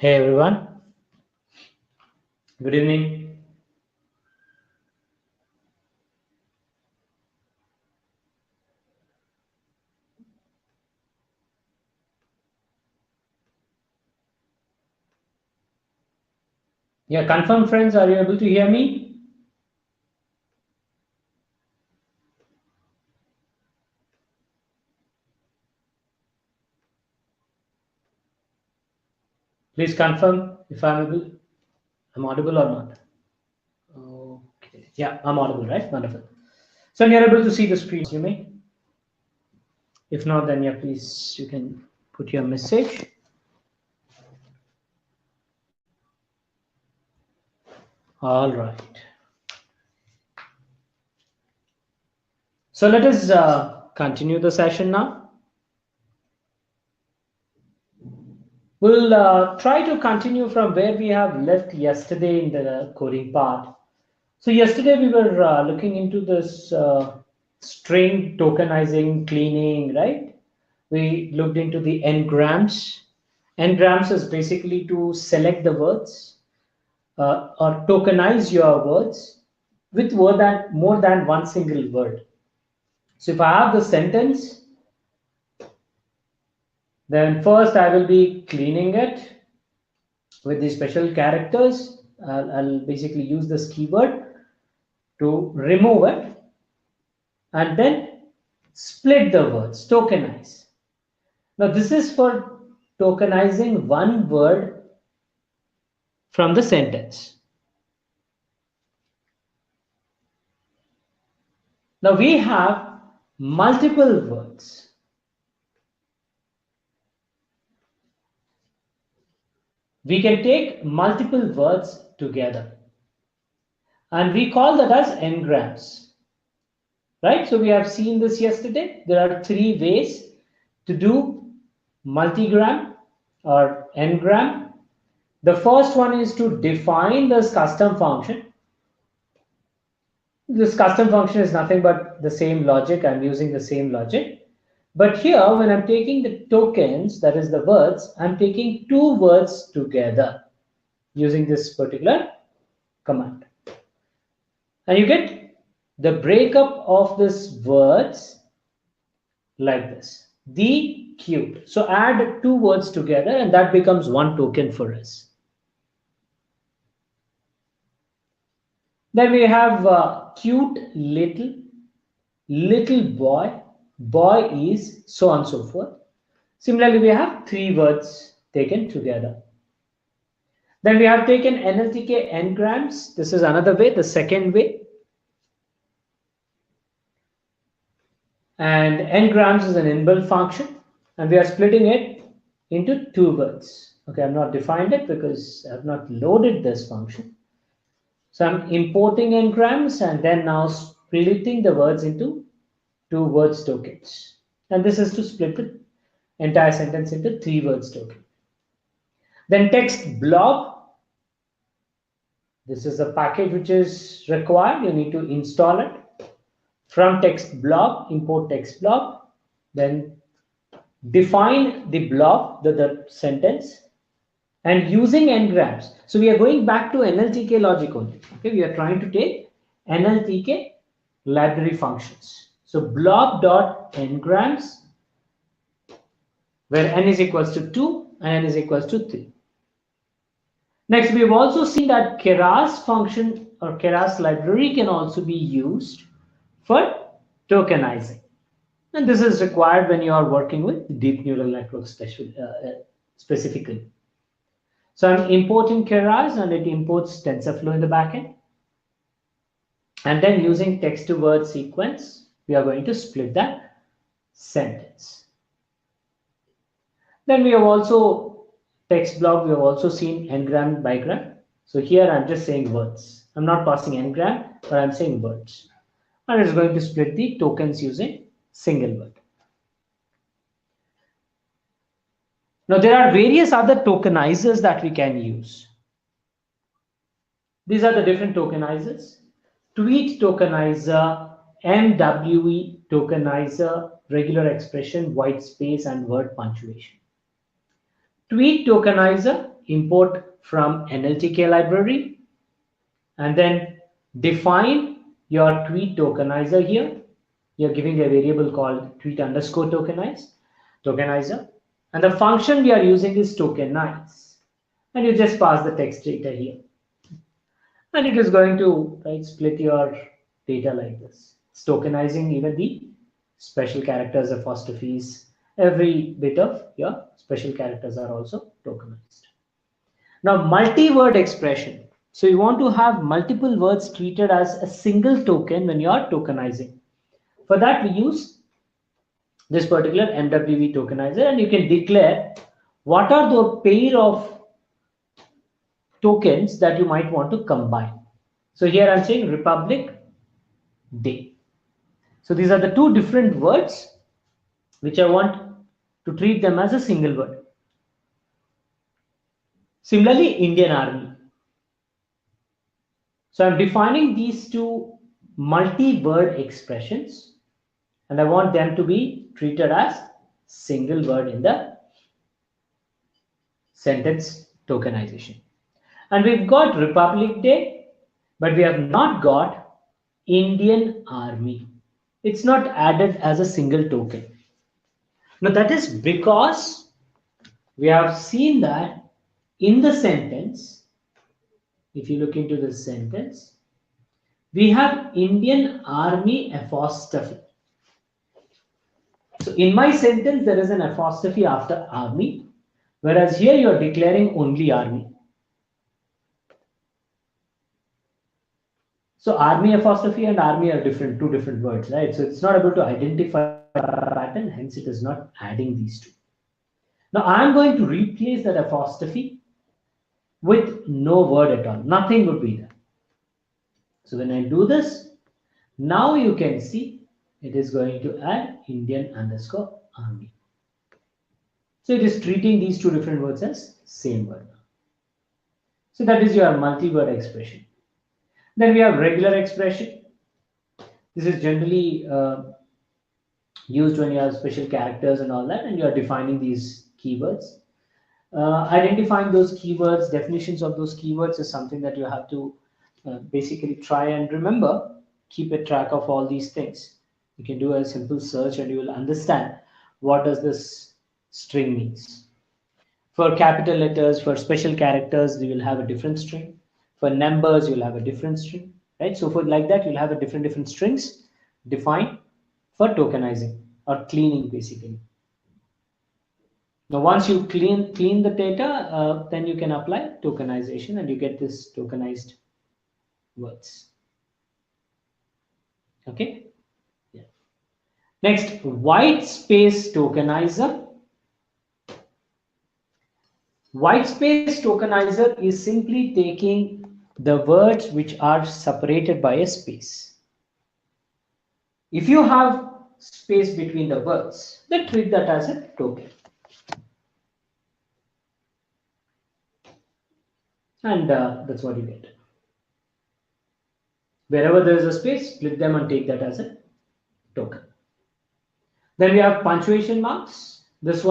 Hey everyone, good evening. Yeah, confirm friends, are you able to hear me? Please confirm if I'm audible or not. Okay, yeah, I'm audible, right? Wonderful. So you're able to see the screen, you may. If not, then yeah, please, you can put your message. All right. So let us continue the session now. We'll try to continue from where we have left yesterday in the coding part. So yesterday we were looking into this string tokenizing, cleaning, right? We looked into the n-grams. N-grams is basically to select the words or tokenize your words with more than one single word. So if I have the sentence, then first I will be cleaning it with these special characters. I'll basically use this keyword to remove it and then split the words, tokenize. Now this is for tokenizing one word from the sentence. Now we have multiple words. We can take multiple words together and we call that as n-grams, right? So we have seen this yesterday. There are three ways to do multigram or n-gram. The first one is to define this custom function. This custom function is nothing but the same logic. I'm using the same logic. But here, when I'm taking the tokens, that is the words, I'm taking two words together using this particular command. And you get the breakup of these words like this. The cute. So add two words together and that becomes one token for us. Then we have cute little boy, boy is, so on and so forth. Similarly, we have three words taken together. Then we have taken NLTK n-grams. This is another way, the second way. And n-grams is an inbuilt function. And we are splitting it into two words. Okay, I've not defined it because I've not loaded this function. So I'm importing n-grams and then now splitting the words into two words tokens. And this is to split the entire sentence into three words token. Then text blob. This is a package which is required. You need to install it. From text blob, import text blob. Then define the blob, the sentence. And using n-grams. So we are going back to NLTK logic only. Okay, we are trying to take NLTK library functions. So blob.n-grams, where n is equals to 2 and n is equals to 3. Next, we've also seen that Keras function or Keras library can also be used for tokenizing. And this is required when you are working with deep neural networks specifically. So I'm importing Keras and it imports TensorFlow in the backend. And then using text to word sequence, we are going to split that sentence. Then we have also text block, we have also seen n-gram, bigram. So here I'm just saying words. I'm not passing n-gram, but I'm saying words. And it's going to split the tokens using single word. Now there are various other tokenizers that we can use. These are the different tokenizers. Tweet tokenizer, MWE tokenizer, regular expression, white space, and word punctuation. Tweet tokenizer import from NLTK library and then define your tweet tokenizer here. You're giving a variable called tweet underscore tokenizer. And the function we are using is tokenize. And you just pass the text data here. And it is going to split your data like this. It's tokenizing even the special characters, apostrophes, every bit of your special characters are also tokenized. Now, multi-word expression. So you want to have multiple words treated as a single token when you are tokenizing. For that, we use this particular MWV tokenizer, and you can declare what are the pair of tokens that you might want to combine. So here I'm saying Republic Day. So these are the two different words which I want to treat them as a single word. Similarly, Indian Army. So I'm defining these two multi-word expressions and I want them to be treated as single word in the sentence tokenization. And we've got Republic Day, but we have not got Indian Army. It's not added as a single token. Now that is because we have seen that in the sentence, if you look into the sentence, we have Indian Army apostrophe. So in my sentence, there is an apostrophe after army, whereas here you are declaring only army. So army apostrophe and army are different, two different words, right? So it's not able to identify a pattern, hence it is not adding these two. Now I'm going to replace that apostrophe with no word at all. Nothing would be there. So when I do this, now you can see it is going to add Indian underscore army. So it is treating these two different words as same word. So that is your multi-word expression. Then we have regular expression. This is generally used when you have special characters and all that, and you are defining these keywords. Identifying those keywords, definitions of those keywords is something that you have to basically try and remember. Keep a track of all these things. You can do a simple search and you will understand what does this string means. For capital letters, for special characters, you will have a different string. For numbers, you'll have a different string, right? So for like that, you'll have a different strings defined for tokenizing or cleaning, basically. Now, once you clean the data, then you can apply tokenization and you get this tokenized words. Okay. Yeah. Next, white space tokenizer. White space tokenizer is simply taking the words which are separated by a space. If you have space between the words, then treat that as a token. And that's what you get. Wherever there is a space, split them and take that as a token. Then we have punctuation marks. This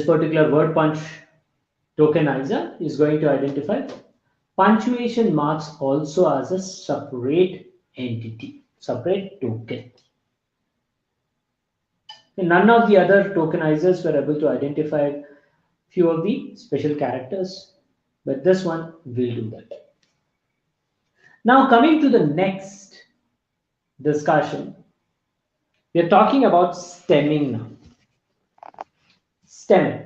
particular word punch tokenizer is going to identify punctuation marks also as a separate entity, separate token. And none of the other tokenizers were able to identify few of the special characters, but this one will do that. Now coming to the next discussion, we are talking about stemming now. Stemming.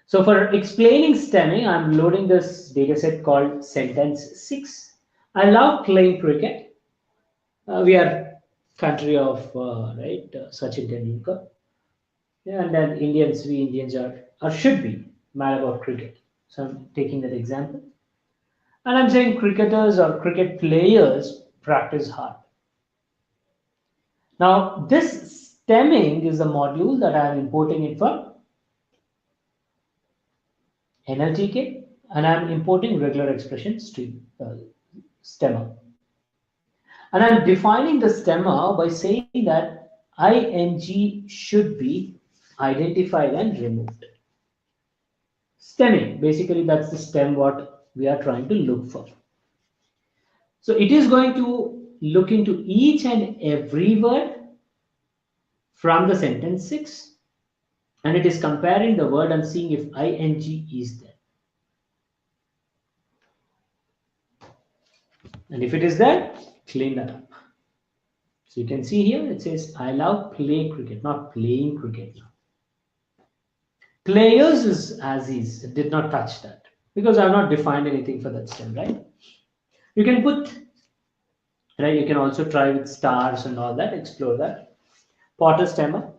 So for explaining stemming, I'm loading this dataset called sentence 6. I love playing cricket. We are country of Sachin Tendulkar. Yeah, and then we Indians are should be mad about cricket. So I'm taking that example. And I'm saying cricketers or cricket players practice hard. Now, this stemming is a module that I am importing it from NLTK, and I'm importing regular expression stream stemmer. And I'm defining the stemmer by saying that ing should be identified and removed. Stemming, basically that's the stem what we are trying to look for. So it is going to look into each and every word from the sentence 6, and it is comparing the word and seeing if ing is there. And if it is there, clean that up. So you can see here it says I love play cricket, not playing cricket. Players is as is, it did not touch that because I have not defined anything for that stem, right? You can put, right, you can also try with stars and all that, explore that. Potter stemmer.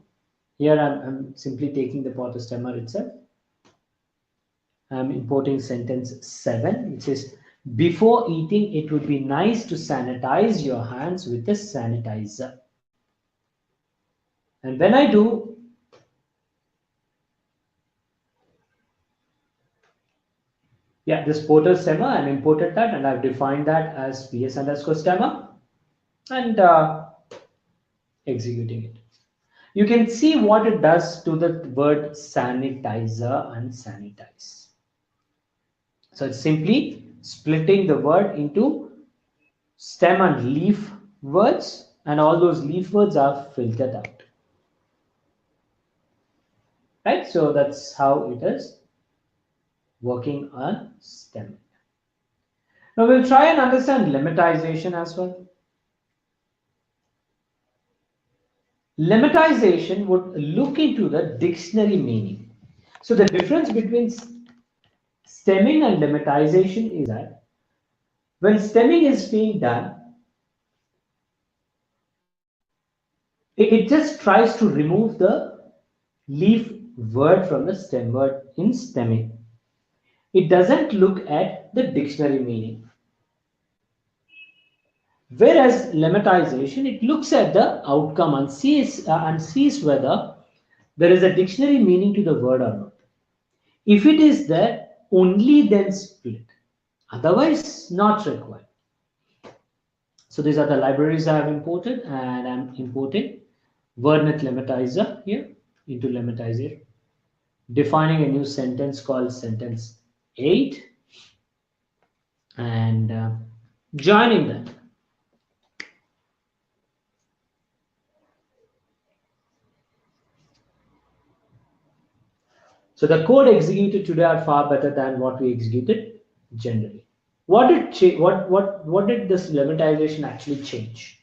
Here I'm simply taking the Potter stemmer itself. I'm importing sentence 7, which is before eating, it would be nice to sanitize your hands with a sanitizer. And when I do, yeah, this Potter stemmer, I've imported that and I've defined that as ps underscore stemmer and executing it. You can see what it does to the word sanitizer and sanitize. So it's simply splitting the word into stem and leaf words, and all those leaf words are filtered out. Right? So that's how it is working on stem. Now we'll try and understand lemmatization as well. Lemmatization would look into the dictionary meaning. So the difference between stemming and lemmatization is that when stemming is being done, it just tries to remove the leaf word from the stem word in stemming. It doesn't look at the dictionary meaning. Whereas lemmatization, it looks at the outcome and sees whether there is a dictionary meaning to the word or not. If it is there, only then split. Otherwise, not required. So these are the libraries I have imported, and I'm importing WordNet lemmatizer here into lemmatizer, defining a new sentence called sentence 8, and joining that. So the code executed today are far better than what we executed generally. What did what did this lemmatization actually change?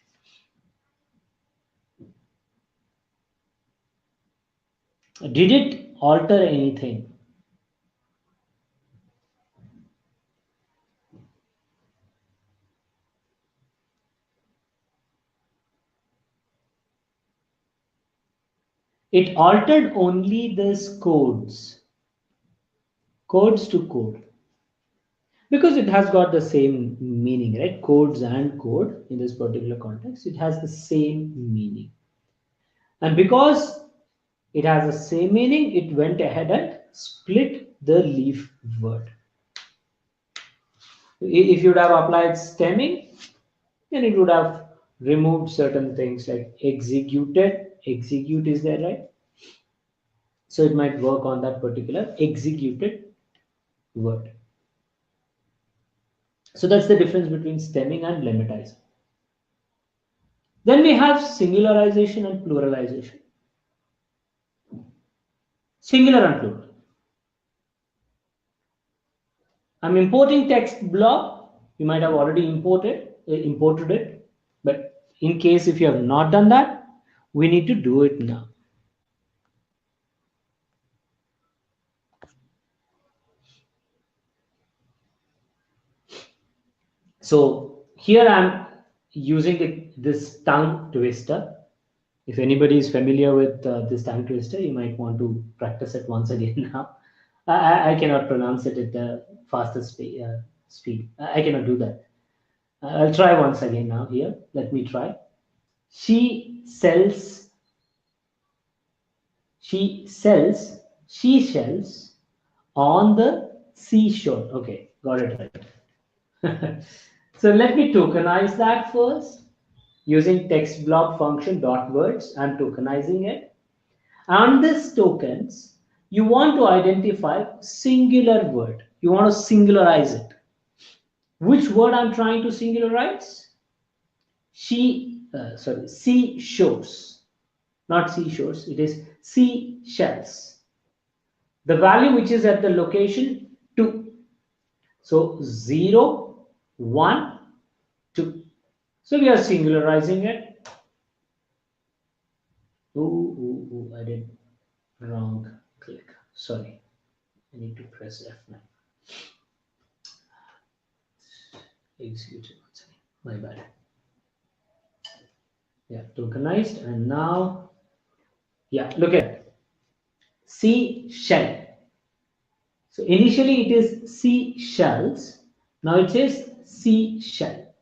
Did it alter anything? It altered only this codes to code, because it has got the same meaning, right? Codes and code in this particular context, it has the same meaning. And because it has the same meaning, it went ahead and split the leaf word. If you would have applied stemming, then it would have removed certain things like executed. Execute is there, right? So it might work on that particular executed word. So that's the difference between stemming and lemmatizing. Then we have singularization and pluralization. Singular and plural. I'm importing text block. You might have already imported it, but in case if you have not done that, we need to do it now. So here I'm using this tongue twister. If anybody is familiar with this tongue twister, you might want to practice it once again now. I cannot pronounce it at the fastest speed. I cannot do that. I'll try once again now here. Let me try. She sells seashells on the seashore. Okay, got it right. So let me tokenize that first using text block function dot words. I'm tokenizing it. And these tokens you want to identify singular word. You want to singularize it. Which word I'm trying to singularize? Sea shores, not seashores. It is seashells. The value which is at the location 2. So 0, 1, 2. So we are singularizing it. I did wrong click. Sorry. I need to press F9. Execute it once again. My bad. Yeah, tokenized, and now, yeah, look at it. Seashell. So initially it is seashells. Now it says seashell.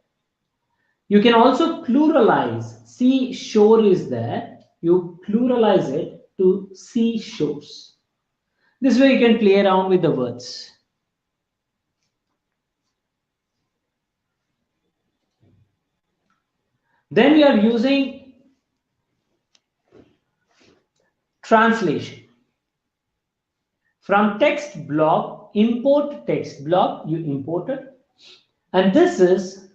You can also pluralize. Seashore is there. You pluralize it to seashores. This way you can play around with the words. Then we are using translation. From text block, import text block, you import it. And this is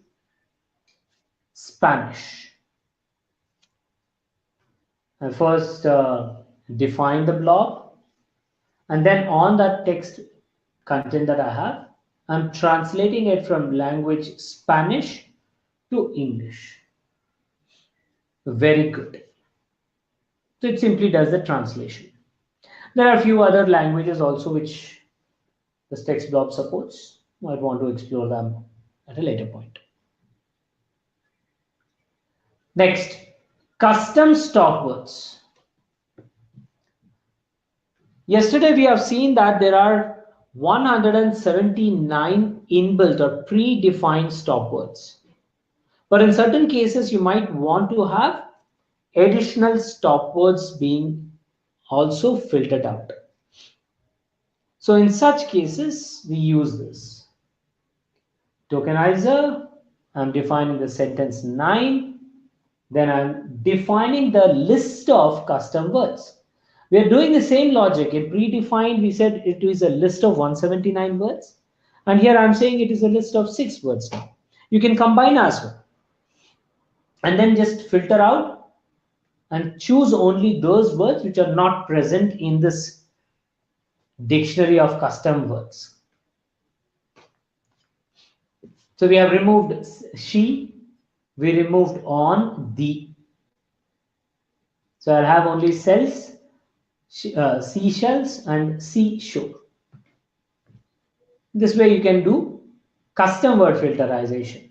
Spanish. I first define the block, and then on that text content that I have, I'm translating it from language Spanish to English. Very good. So it simply does the translation. There are a few other languages also which this text block supports. I want to explore them at a later point. Next, custom stop words. Yesterday we have seen that there are 179 inbuilt or predefined stop words. But in certain cases, you might want to have additional stop words being also filtered out. So in such cases, we use this. Tokenizer, I'm defining the sentence 9. Then I'm defining the list of custom words. We are doing the same logic. In predefined, we said it is a list of 179 words. And here I'm saying it is a list of 6 words now. You can combine as well. And then just filter out and choose only those words which are not present in this dictionary of custom words. So we have removed she, we removed on, the. So I'll have only cells, seashells, and seashore. This way you can do custom word filterization.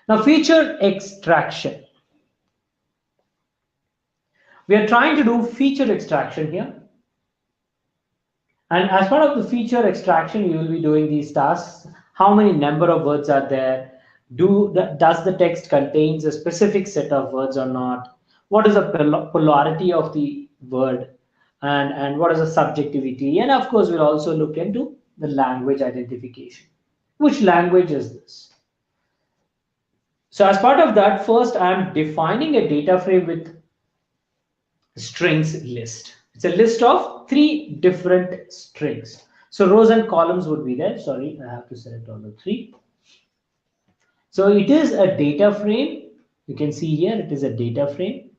Now, feature extraction. We are trying to do feature extraction here. And as part of the feature extraction, you will be doing these tasks. How many number of words are there? Does the text contains a specific set of words or not? What is the polarity of the word? And what is the subjectivity? And of course, we'll also look into the language identification. Which language is this? So as part of that, first I'm defining a data frame with strings list. It's a list of 3 different strings. So rows and columns would be there. Sorry, I have to select all the 3. So it is a data frame. You can see here it is a data frame.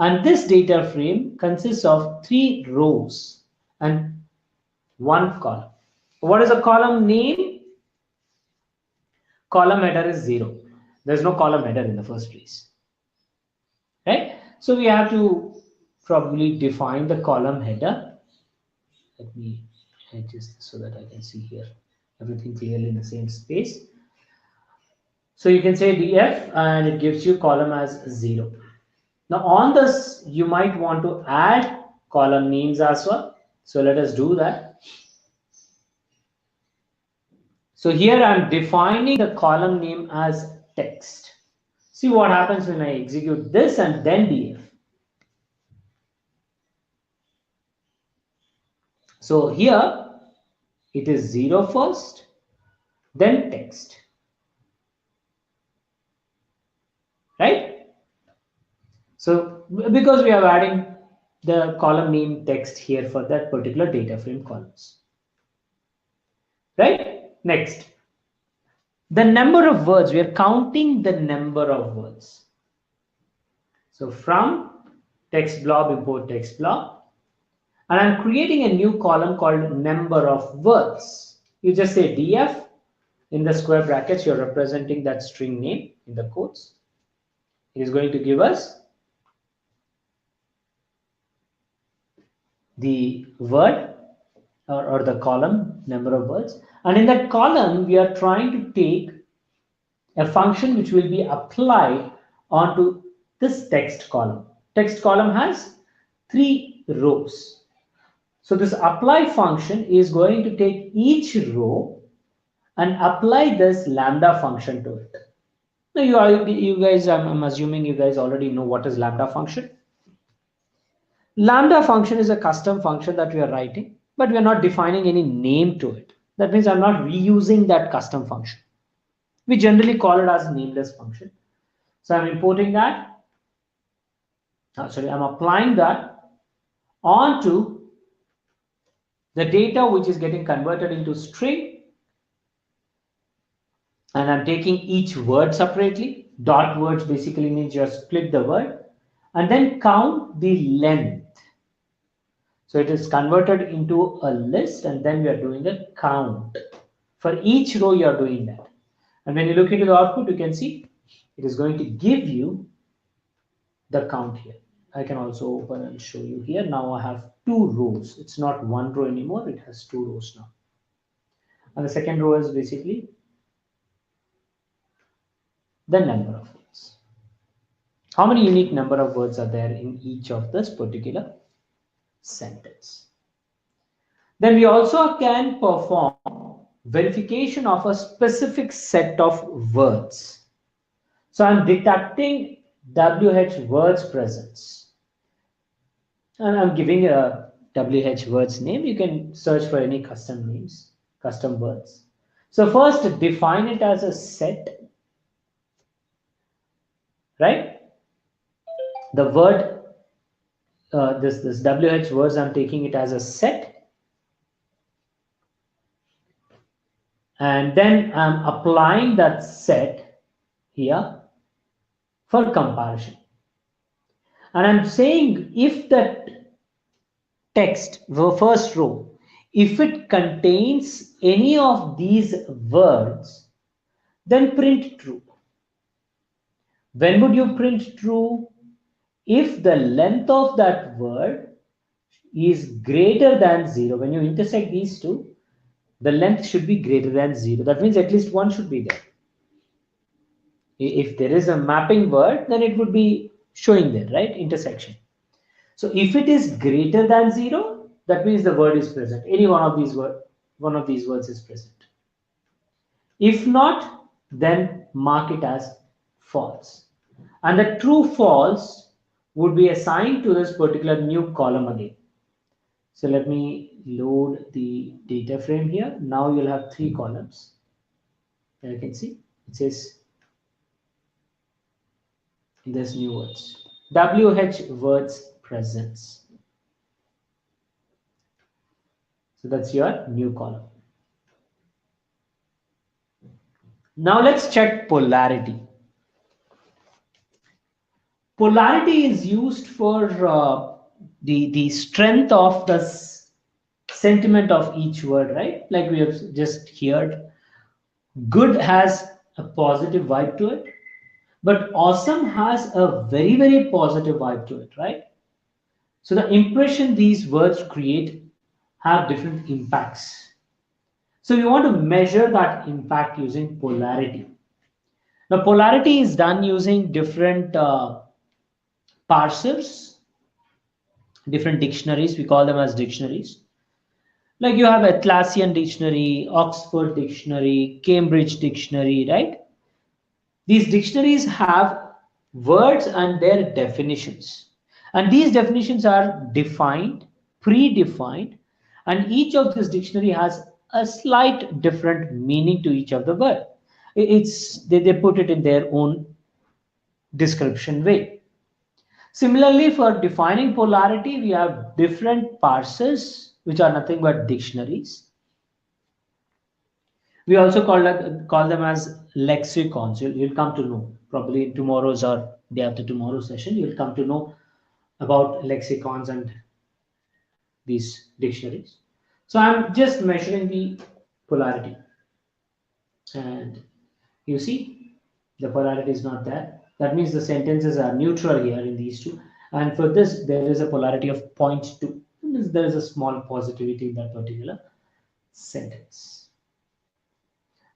And this data frame consists of 3 rows and 1 column. What is a column name? Column header is 0. There's no column header in the first place. Right? So we have to probably define the column header. Let me adjust this so that I can see here everything clearly in the same space. So you can say df and it gives you column as 0. Now on this, you might want to add column names as well. So let us do that. So here I'm defining the column name as text. See what happens when I execute this and then df. So here it is 0 first, then text. Right? So because we are adding the column name text here for that particular data frame columns. Right? Next, the number of words, we are counting the number of words. So from text blob, import text blob, and I'm creating a new column called number of words. You just say df, in the square brackets, you're representing that string name in the quotes. It is going to give us the word or the column number of words. And in that column, we are trying to take a function which will be applied onto this text column. Text column has 3 rows. So this apply function is going to take each row and apply this lambda function to it. Now you guys, I'm assuming you guys already know what is lambda function. Lambda function is a custom function that we are writing, but we are not defining any name to it. That means I'm not reusing that custom function. We generally call it as nameless function. So I'm importing that. I'm applying that onto the data which is getting converted into string. And I'm taking each word separately. Dot words basically means just split the word and then count the length. So it is converted into a list and then we are doing a count. For each row you are doing that. And when you look into the output, you can see it is going to give you the count here. I can also open and show you here. Now I have 2 rows. It's not 1 row anymore. It has 2 rows now. And the second row is basically the number of words. How many unique number of words are there in each of this particular sentence? Then we also can perform verification of a specific set of words. So I'm detecting WH words presence. And I'm giving a WH words name. You can search for any custom names, custom words. So first define it as a set, right? The word, this WH words, I'm taking it as a set. And then I'm applying that set here for comparison. And I'm saying if that text, the first row, if it contains any of these words, then print true. When would you print true? If the length of that word is greater than 0. When you intersect these two, the length should be greater than 0. That means at least 1 should be there. If there is a mapping word, then it would be showing there, right? Intersection. So if it is greater than 0, that means the word is present. Any one of these words is present. If not, then mark it as false. And the true false would be assigned to this particular new column again. So let me load the data frame here. Now you'll have 3 columns. And you can see it says in this new words, WH words presence. So that's your new column. Now let's check polarity. Polarity is used for the strength of the sentiment of each word, right? Like we have just heard, good has a positive vibe to it, but awesome has a very, very positive vibe to it, right? So the impression these words create have different impacts. So we want to measure that impact using polarity. Now polarity is done using different parsers, different dictionaries. We call them as dictionaries. Like you have Atlassian dictionary, Oxford dictionary, Cambridge dictionary, right? These dictionaries have words and their definitions. And these definitions are defined, predefined, and each of this dictionary has a slight different meaning to each of the word. They put it in their own description way. Similarly, for defining polarity, we have different parsers, which are nothing but dictionaries. We also call them as lexicons. You'll come to know probably in tomorrow's or day after tomorrow's session. You'll come to know about lexicons and these dictionaries. So I'm just measuring the polarity, and you see the polarity is not there. That means the sentences are neutral here in these two. And for this, there is a polarity of 0.2. That means there is a small positivity in that particular sentence.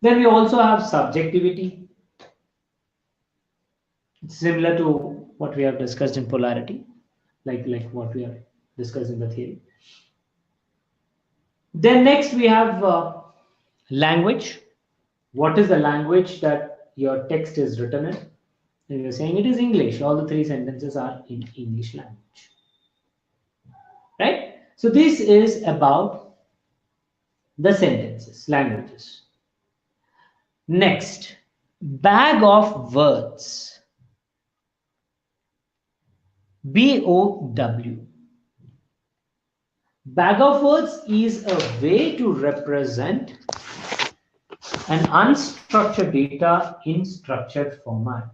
Then we also have subjectivity. It's similar to what we have discussed in polarity, like what we have discussed in the theory. Then next we have language. What is the language that your text is written in? And you're saying it is English. All the three sentences are in English language. Right? So this is about the sentences, languages. Next, bag of words. BOW. Bag of words is a way to represent an unstructured data in structured format.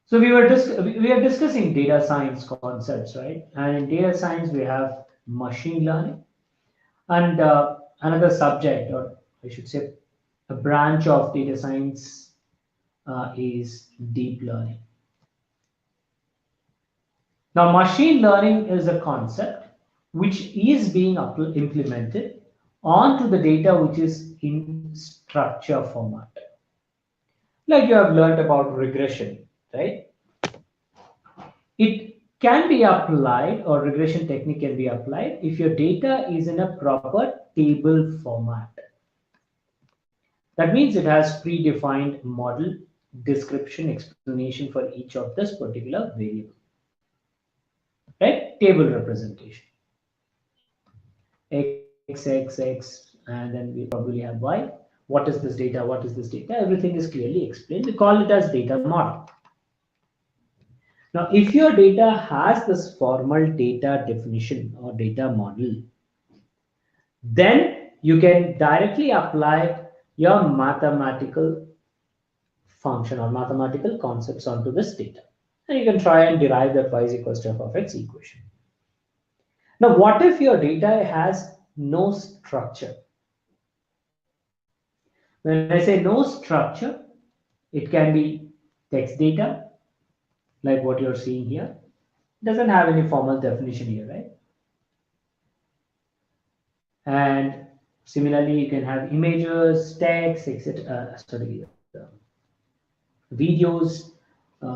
So we are discussing data science concepts, right? And in data science, we have machine learning, and another subject, or I should say, a branch of data science is deep learning. Now, machine learning is a concept which is being implemented onto the data which is in structure format. Like you have learned about regression, right? It can be applied, or regression technique can be applied, if your data is in a proper table format. That means it has predefined model, description, explanation for each of this particular variable. Right? Table representation. X, and then we probably have Y. What is this data? What is this data? Everything is clearly explained. We call it as data model. Now, if your data has this formal data definition or data model, then you can directly apply your mathematical function or mathematical concepts onto this data. And you can try and derive that y is equals to f of x equation. Now, what if your data has no structure? When I say no structure, it can be text data, like what you're seeing here. It doesn't have any formal definition here, right? And similarly, you can have images, text, etc. Videos,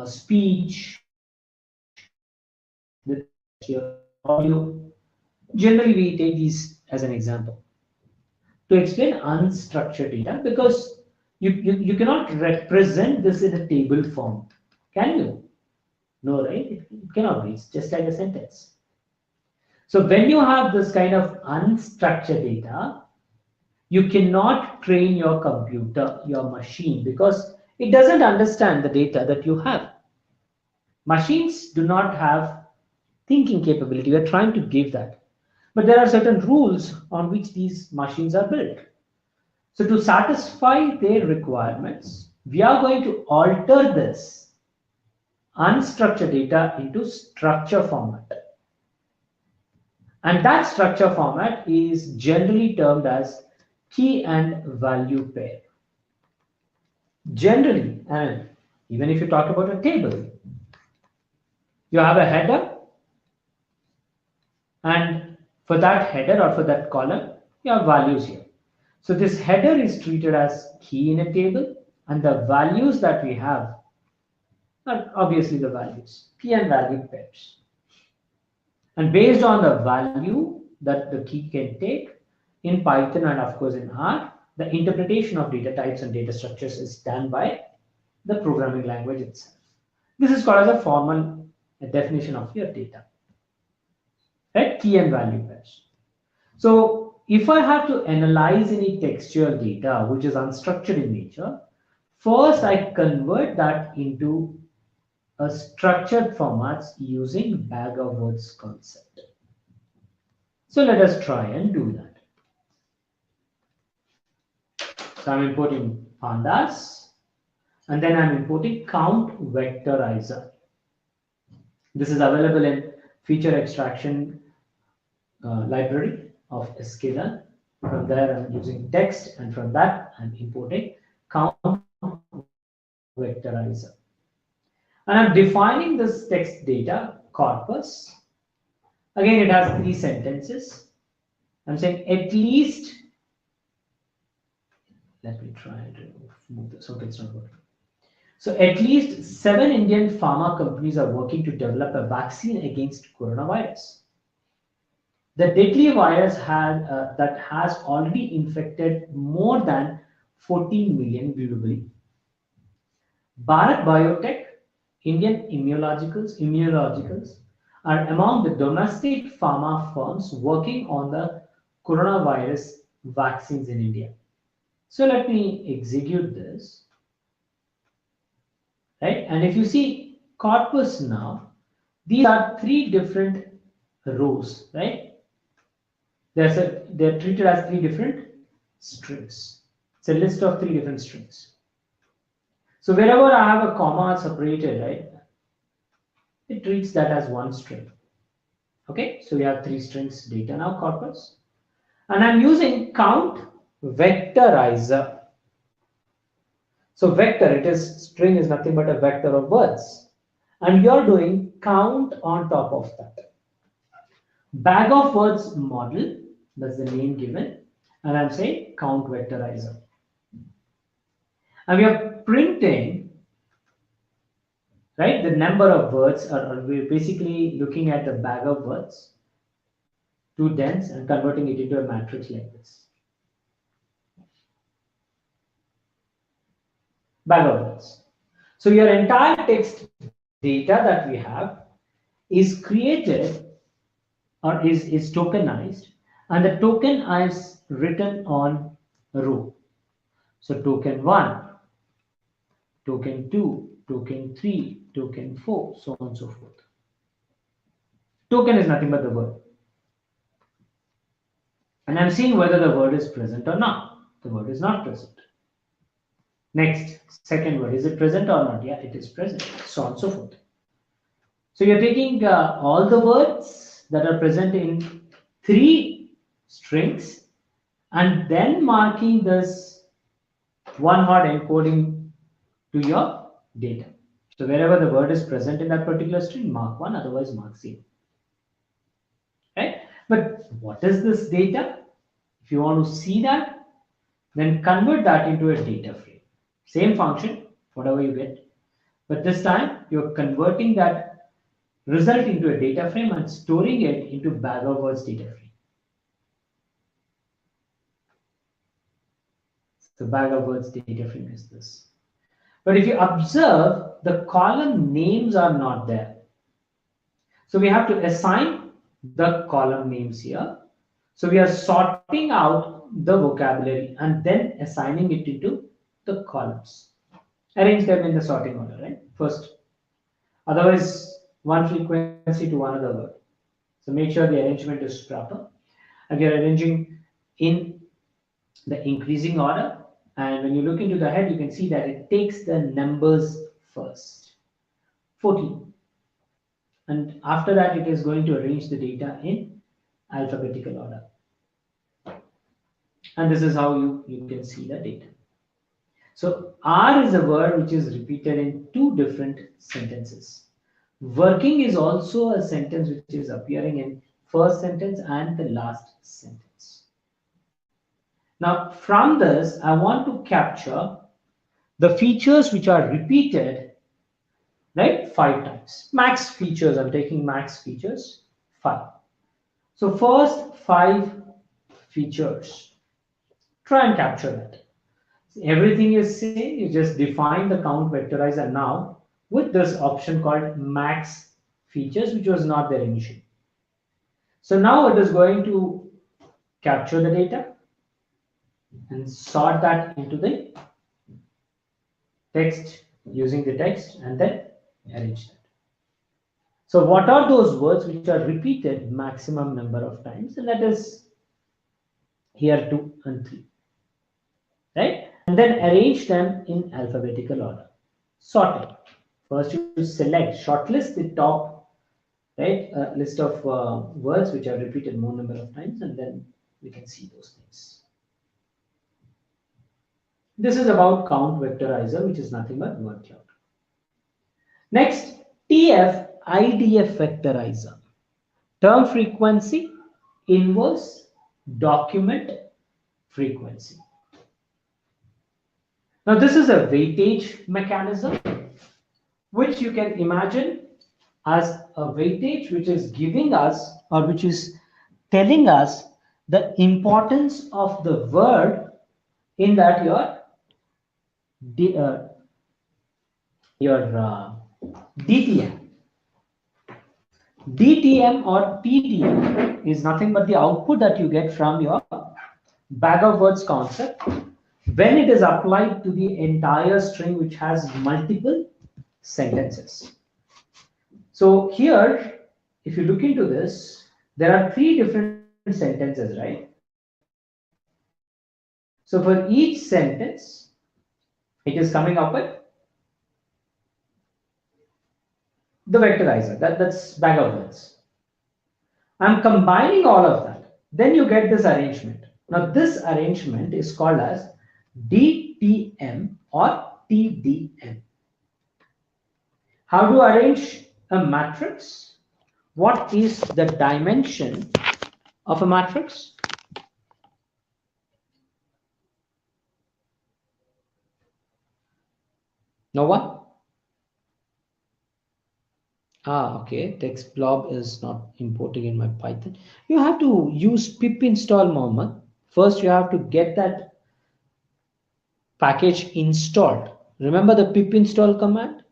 speech, the audio. Generally, we take these as an example to explain unstructured data, because you cannot represent this in a table form, can you? No, right? It cannot be. It's just like a sentence. So when you have this kind of unstructured data, you cannot train your computer, your machine, because it doesn't understand the data that you have. Machines do not have thinking capability. We are trying to give that. But there are certain rules on which these machines are built. So to satisfy their requirements, we are going to alter this unstructured data into structure format. And that structure format is generally termed as key and value pair. Generally, and even if you talk about a table, you have a header, and for that header or for that column, you have values here. So this header is treated as key in a table, and the values that we have are obviously the values, key and value pairs. And based on the value that the key can take, in Python and of course in R, the interpretation of data types and data structures is done by the programming language itself. This is called as a formal definition of your data, right? Key and value pairs. So if I have to analyze any textual data which is unstructured in nature, First, I convert that into a structured formats using bag of words concept. So let us try and do that. So I'm importing pandas, and then I'm importing count vectorizer. This is available in feature extraction library of sklearn. From there, I'm using text, and from that, I'm importing count vectorizer. And I'm defining this text data corpus. Again, it has 3 sentences. I'm saying at least, let me try and move this. Okay, it's not working. So at least 7 Indian pharma companies are working to develop a vaccine against coronavirus. The deadly virus that has already infected more than 14 million globally. Bharat Biotech, Indian immunologicals are among the domestic pharma firms working on the coronavirus vaccines in India. So let me execute this, right? And if you see corpus now, these are 3 different rows, right? They're treated as 3 different strings. It's a list of 3 different strings. So wherever I have a comma separated, right, it treats that as 1 string. Okay, so we have 3 strings data now corpus, and I'm using count vectorizer. So vector, it is string is nothing but a vector of words, and you're doing count on top of that. Bag of words model, that's the name given, and I'm saying count vectorizer. And we are printing, right, the number of words, or we're basically looking at the bag of words to dense and converting it into a matrix like this. Bag of words. So your entire text data that we have is created or is tokenized, and the token is written on a row. So token 1, token 2, token 3, token 4, so on and so forth. Token is nothing but the word. And I'm seeing whether the word is present or not. The word is not present. Next, second word, is it present or not? Yeah, it is present, so on and so forth. So you're taking all the words that are present in 3 strings and then marking this one-hot encoding to your data. So wherever the word is present in that particular string, mark 1, otherwise mark 0. Right? But what is this data? If you want to see that, then convert that into a data frame. Same function, whatever you get. But this time, you're converting that result into a data frame and storing it into bag of words data frame. The bag of words data frame is this. But if you observe, the column names are not there. So we have to assign the column names here. So we are sorting out the vocabulary and then assigning it into the columns. Arrange them in the sorting order, right? First. Otherwise, one frequency to one other word. So make sure the arrangement is proper. And we are arranging in the increasing order. And when you look into the head, you can see that it takes the numbers first. 14. And after that, it is going to arrange the data in alphabetical order. And this is how you can see the data. So R is a word which is repeated in 2 different sentences. Working is also a sentence which is appearing in first sentence and the last sentence. Now, from this, I want to capture the features which are repeated, right, 5 times. Max features, I'm taking max features, 5. So first 5 features, try and capture that. Everything is same, you just define the count vectorizer now with this option called max features, which was not there initially. So now it is going to capture the data and sort that into the text using the text and then arrange that. So what are those words which are repeated maximum number of times? And that is here 2 and 3, right? And then arrange them in alphabetical order. Sorting. First you select, shortlist the top, right, list of words which are repeated more number of times, and then we can see those things. This is about count vectorizer, which is nothing but word cloud. Next, TF-IDF vectorizer. Term frequency, inverse, document frequency. Now this is a weightage mechanism, which you can imagine as a weightage which is giving us, or which is telling us, the importance of the word in that your DTM. DTM or TDM is nothing but the output that you get from your bag of words concept when it is applied to the entire string which has multiple sentences. So here, if you look into this, there are 3 different sentences, right? So for each sentence, it is coming up with the vectorizer, that's bag of words. I'm combining all of that. Then you get this arrangement. Now this arrangement is called as DTM or TDM. How to arrange a matrix? What is the dimension of a matrix? No one? Okay, text blob is not importing in my Python. You have to use pip install, Mohammed. First you have to get that package installed. Remember the pip install command?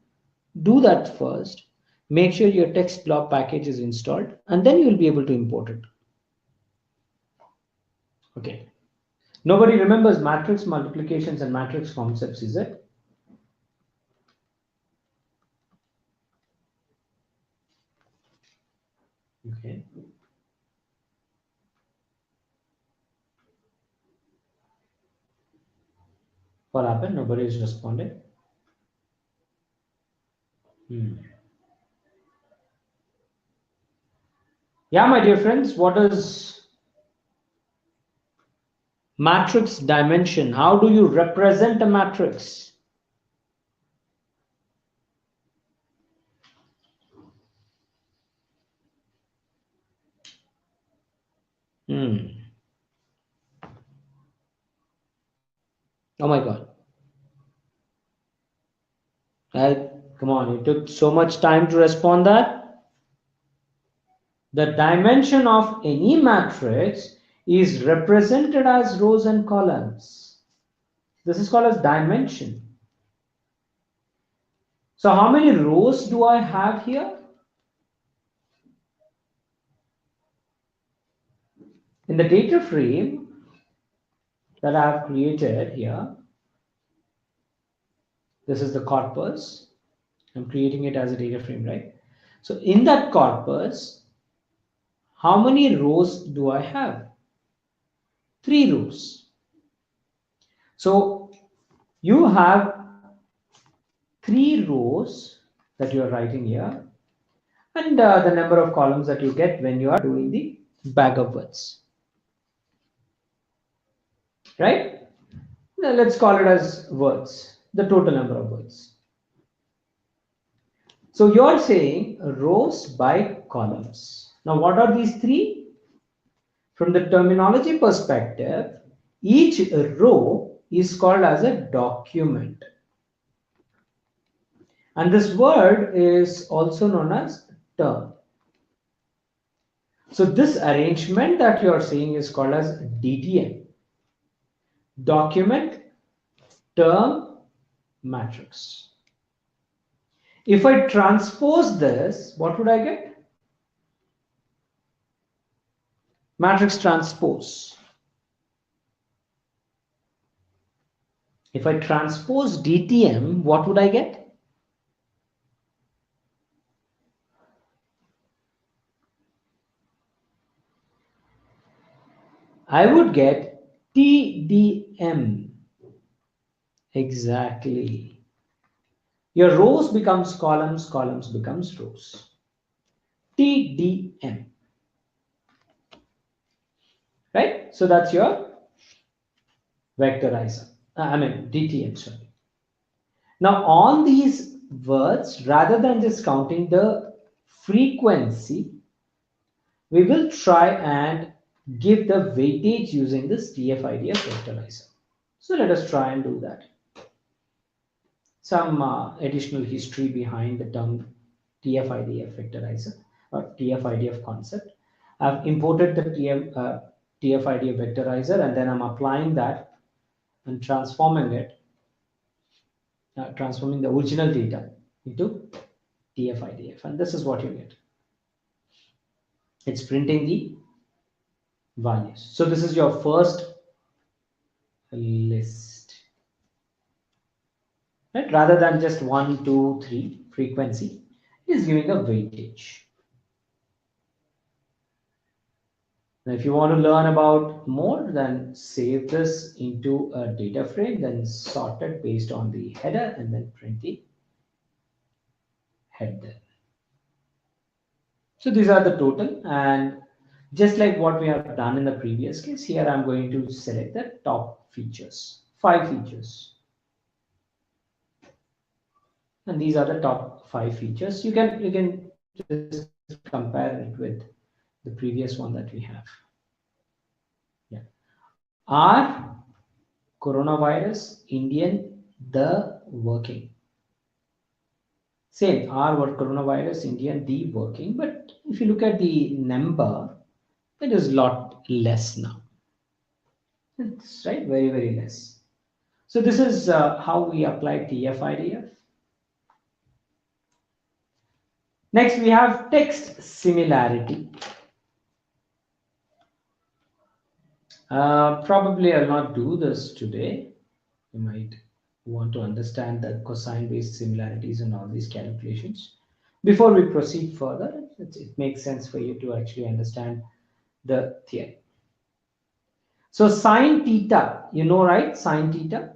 Do that first. Make sure your text blob package is installed, and then you will be able to import it. Okay. Nobody remembers matrix multiplications and matrix concepts, is it? Okay. What happened? Nobody is responding. Yeah, my dear friends, what is matrix dimension? How do you represent a matrix? Oh my God. Come on, it took so much time to respond that. The dimension of any matrix is represented as rows and columns. This is called as dimension. So how many rows do I have here? In the data frame that I have created here, this is the corpus. I'm creating it as a data frame, right? So in that corpus, how many rows do I have? 3 rows. So you have 3 rows that you are writing here, and the number of columns that you get when you are doing the bag of words, right? Now let's call it as words, the total number of words. So you're saying rows by columns. Now what are these 3? From the terminology perspective, each row is called as a document. And this word is also known as term. So this arrangement that you are seeing is called as DTM. Document term matrix. If I transpose this, what would I get? Matrix transpose. If I transpose DTM, what would I get? I would get TDM. Exactly. Your rows becomes columns, columns becomes rows. TDM. Right? So that's your vectorizer. I mean DTM, sorry. Now on these words, rather than just counting the frequency, we will try and give the weightage using this TF-IDF vectorizer. So let us try and do that. Some additional history behind the term TF-IDF vectorizer or TF-IDF concept. I've imported the TF-IDF vectorizer and then I'm applying that and transforming it, transforming the original data into TF-IDF, and this is what you get. It's printing the values. So this is your first list, right? Rather than just 1, 2, 3 frequency, it is giving a weightage. Now, if you want to learn about more, then save this into a data frame, then sort it based on the header and then print the header. So these are the total, and just like what we have done in the previous case, here I'm going to select the top features, 5 features. And these are the top 5 features. You can just compare it with the previous one that we have. Yeah. Are coronavirus Indian the working? Same, R word coronavirus Indian the working, but if you look at the number, it is a lot less now. It's right, very, very less. So this is how we apply TF-IDF. Next, we have text similarity. Probably I'll not do this today. You might want to understand the cosine-based similarities and all these calculations. Before we proceed further, it makes sense for you to actually understand the theory. So sine theta, you know, right? Sine theta,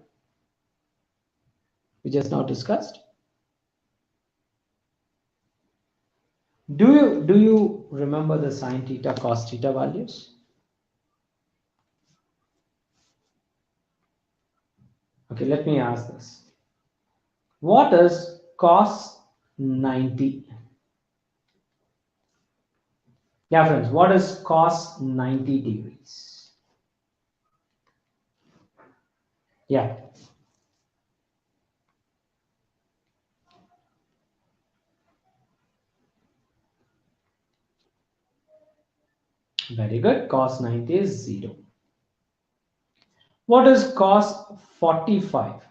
we just now discussed. Do you remember the sine theta, cos theta values? Okay, let me ask this. What is cos 90? Yeah, friends, what is cos 90 degrees? Yeah. Very good. Cos 90 is 0. What is cos 45?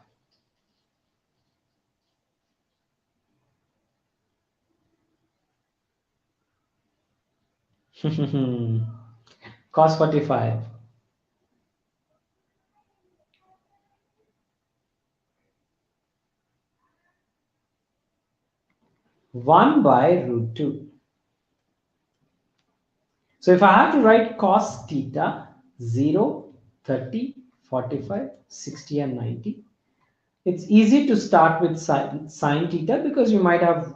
Cos 45. 1 by root 2. So if I have to write cos theta 0, 30, 45, 60 and 90, it's easy to start with sine theta because you might have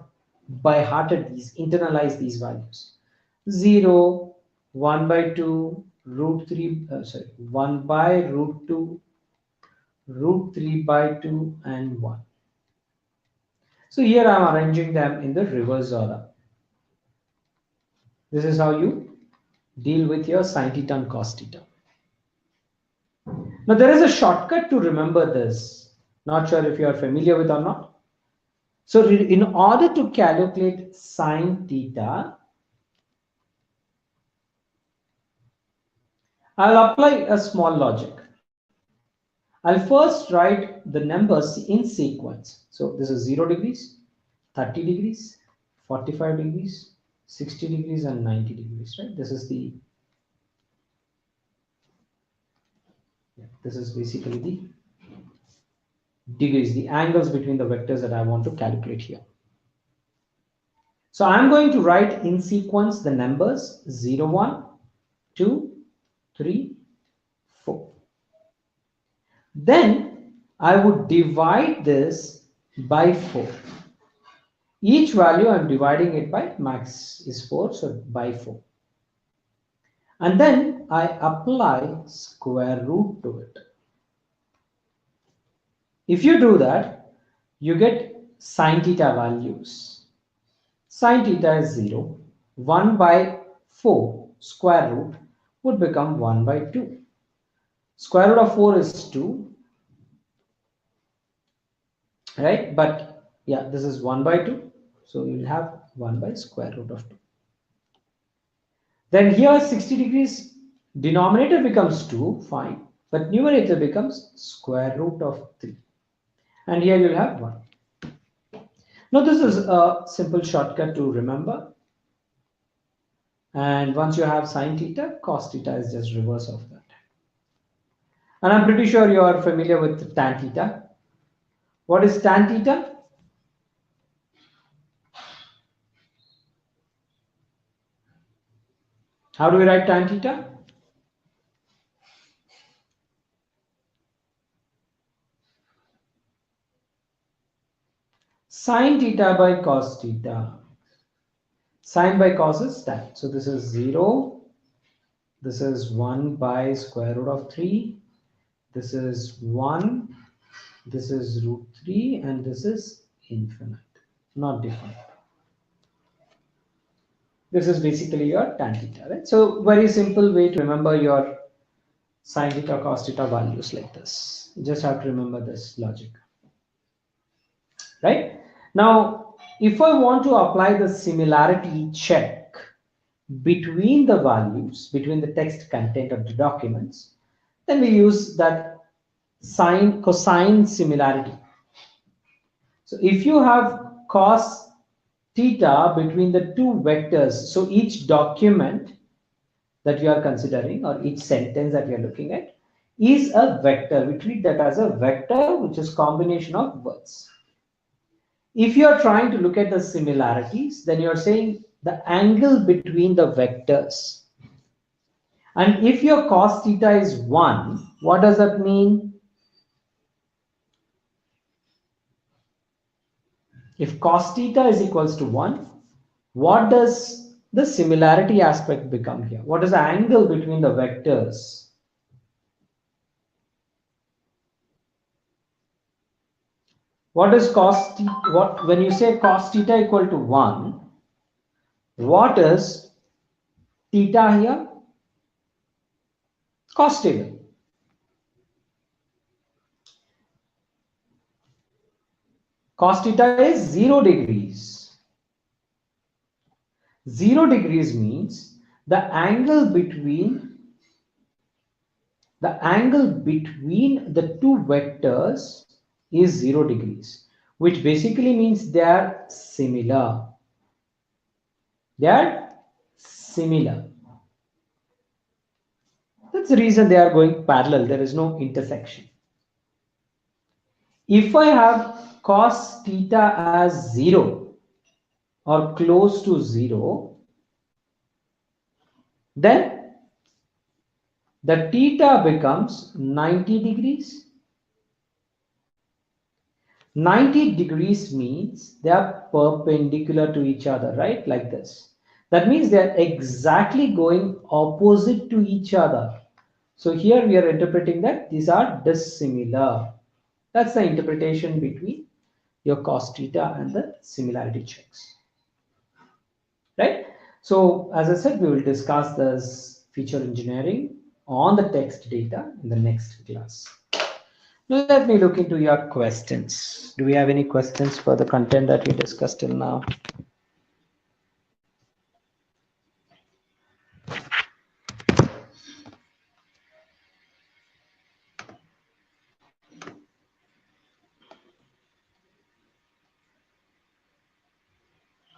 by hearted these, internalized these values. 0, 1 by 2, root 3, 1 by root 2, root 3 by 2 and 1. So here I am arranging them in the reverse order. This is how you deal with your sine theta and cos theta. Now there is a shortcut to remember this. Not sure if you are familiar with or not. So in order to calculate sine theta, I'll apply a small logic. I'll first write the numbers in sequence. So this is 0 degrees, 30 degrees, 45 degrees, 60 degrees and 90 degrees, right? This is the, yeah, this is basically the degrees, the angles between the vectors that I want to calculate here. So I'm going to write in sequence the numbers 0, 1, 2, 3, 4. Then I would divide this by 4. Each value I'm dividing it by, max is 4, so by 4. And then I apply square root to it. If you do that, you get sine theta values. Sine theta is 0. 1 by 4 square root would become 1 by 2. Square root of 4 is 2. Right? But yeah, this is 1 by 2. So you will have 1 by square root of 2. Then here 60 degrees, denominator becomes 2, fine. But numerator becomes square root of 3. And here you'll have 1. Now this is a simple shortcut to remember. And once you have sine theta, cos theta is just reverse of that. And I'm pretty sure you are familiar with tan theta. What is tan theta? How do we write tan theta? Sine theta by cos theta. Sine by cos is tan. So this is 0. This is 1 by square root of 3. This is 1. This is root 3. And this is infinite. Not defined. This is basically your tan theta, right? So very simple way to remember your sine theta, cos theta values like this. You just have to remember this logic, right? Now, if I want to apply the similarity check between the values, between the text content of the documents, then we use that sine cosine similarity. So if you have cos theta between the two vectors, so each document that you are considering or each sentence that you are looking at is a vector. We treat that as a vector, which is combination of words. If you are trying to look at the similarities, then you are saying the angle between the vectors. And if your cos theta is 1, what does that mean? If cos theta is equals to 1, what does the similarity aspect become here? What is the angle between the vectors? What is cos theta? What, when you say cos theta equal to 1, what is theta here? Cos table. Cos theta is 0 degrees. 0 degrees means the angle between the two vectors is 0 degrees, which basically means they are similar. They are similar. That's the reason they are going parallel. There is no intersection. If I have cos theta as 0 or close to 0, then the theta becomes 90 degrees. 90 degrees means they are perpendicular to each other, right? Like this. That means they are exactly going opposite to each other. So here we are interpreting that these are dissimilar. That's the interpretation between your cos theta and the similarity checks, right? So as I said, we will discuss this feature engineering on the text data in the next class. Now let me look into your questions. Do we have any questions for the content that we discussed till now?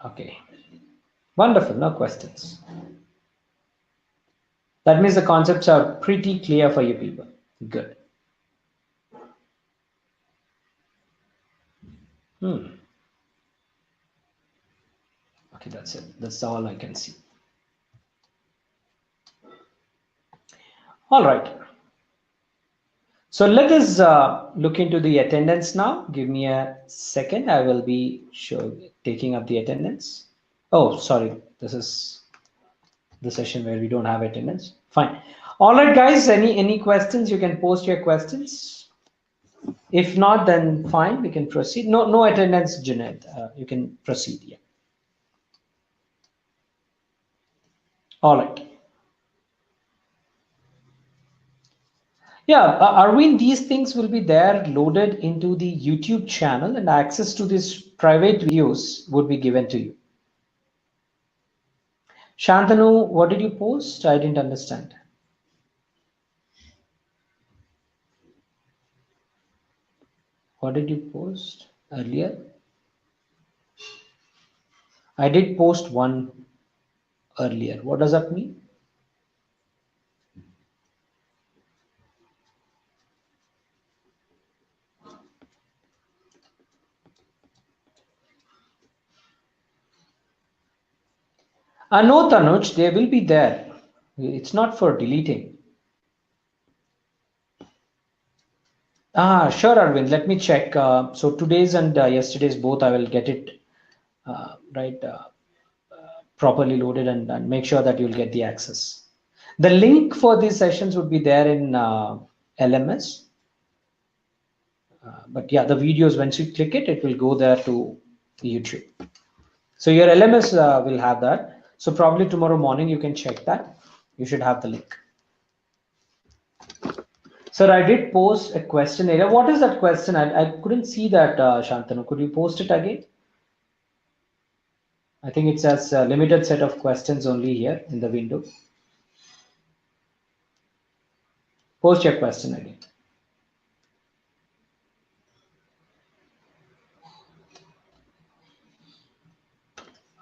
Okay, wonderful, no questions. That means the concepts are pretty clear for you people. Good. Okay, that's it. That's all I can see. All right. So let us look into the attendance now. Give me a second. I will be taking up the attendance. Oh, sorry. This is the session where we don't have attendance. Fine. All right, guys. Any questions? You can post your questions. If not, then fine. We can proceed. No attendance, Junaid. You can proceed. Yeah. All right. Yeah, Arvind, these things will be there loaded into the YouTube channel, and access to these private videos would be given to you. Shantanu, what did you post? I didn't understand. What did you post earlier? I did post one earlier. What does that mean? No, Tanuj, they will be there. It's not for deleting. Sure, Arvind. Let me check. So today's and yesterday's both, I will get it right properly loaded and make sure that you'll get the access. The link for these sessions would be there in LMS. But yeah, the videos, once you click it, it will go there to YouTube. So your LMS will have that. So probably tomorrow morning you can check that. You should have the link. Sir, I did post a question area. What is that question? I couldn't see that, Shantanu. Could you post it again? I think it says a limited set of questions only here in the window. Post your question again.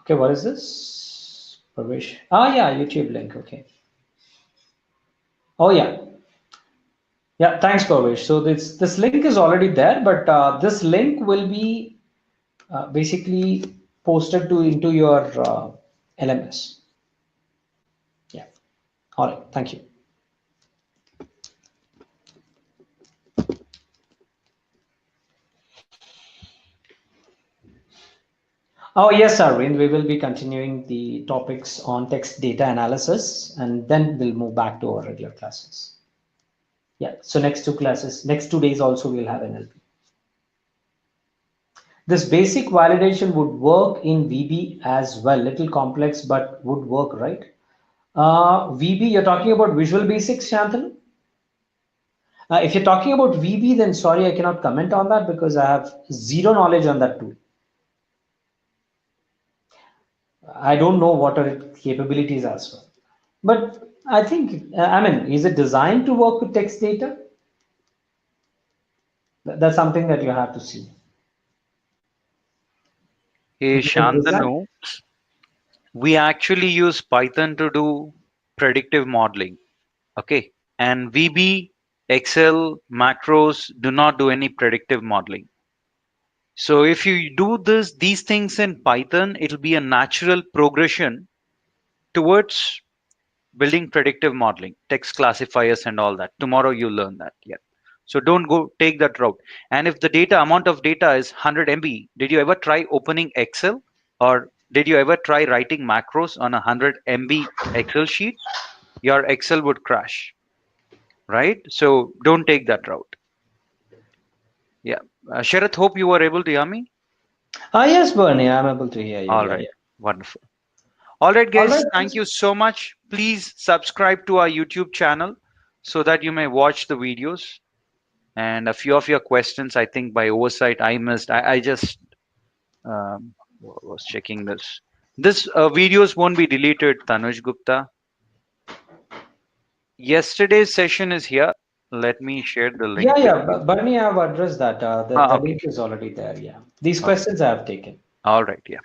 Okay, what is this? Pravesh. Yeah, YouTube link. Okay. Oh, yeah. Yeah, thanks, Pravesh. So this link is already there, but this link will be basically posted into your LMS. Yeah. All right. Thank you. Oh, yes, Arvind, we will be continuing the topics on text data analysis, and then we'll move back to our regular classes. Yeah, so next 2 days also we'll have NLP. This basic validation would work in VB as well, little complex, but would work, right? VB, you're talking about Visual Basics, Shantanu? If you're talking about VB, then sorry, I cannot comment on that because I have zero knowledge on that tool. I don't know what are its capabilities as well. But I think, I mean, is it designed to work with text data? That's something that you have to see. Hey, Is it designed? Shantanu, we actually use Python to do predictive modeling. Okay. And VB, Excel, macros do not do any predictive modeling. So if you do these things in Python, it'll be a natural progression towards building predictive modeling, text classifiers and all that. Tomorrow you learn that. Yeah. So don't go take that route. And if the data amount of data is 100 MB, did you ever try opening Excel, or did you ever try writing macros on a 100 MB Excel sheet? Your Excel would crash, right? So don't take that route. Yeah. Sharath, hope you were able to hear me. Yes, Bernie, I'm able to hear you. All Yeah, right. yeah. Wonderful. All right, All guys. right. Thank you so much. Please subscribe to our YouTube channel so that you may watch the videos. And a few of your questions, I think by oversight, I missed. I just was checking this. This videos won't be deleted, Tanuj Gupta. Yesterday's session is here. Let me share the link Yeah, with yeah. you. Bernie, I have addressed that. The Okay. link is already there. Yeah. These Okay. questions I have taken. All right. Yeah.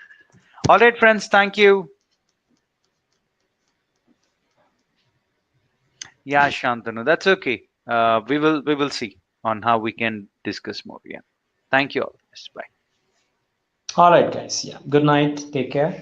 All right, friends. Thank you. Yeah, Shantanu. That's okay. We will see on how we can discuss more. Yeah. Thank you all. Yes, bye. All right, guys. Yeah. Good night. Take care.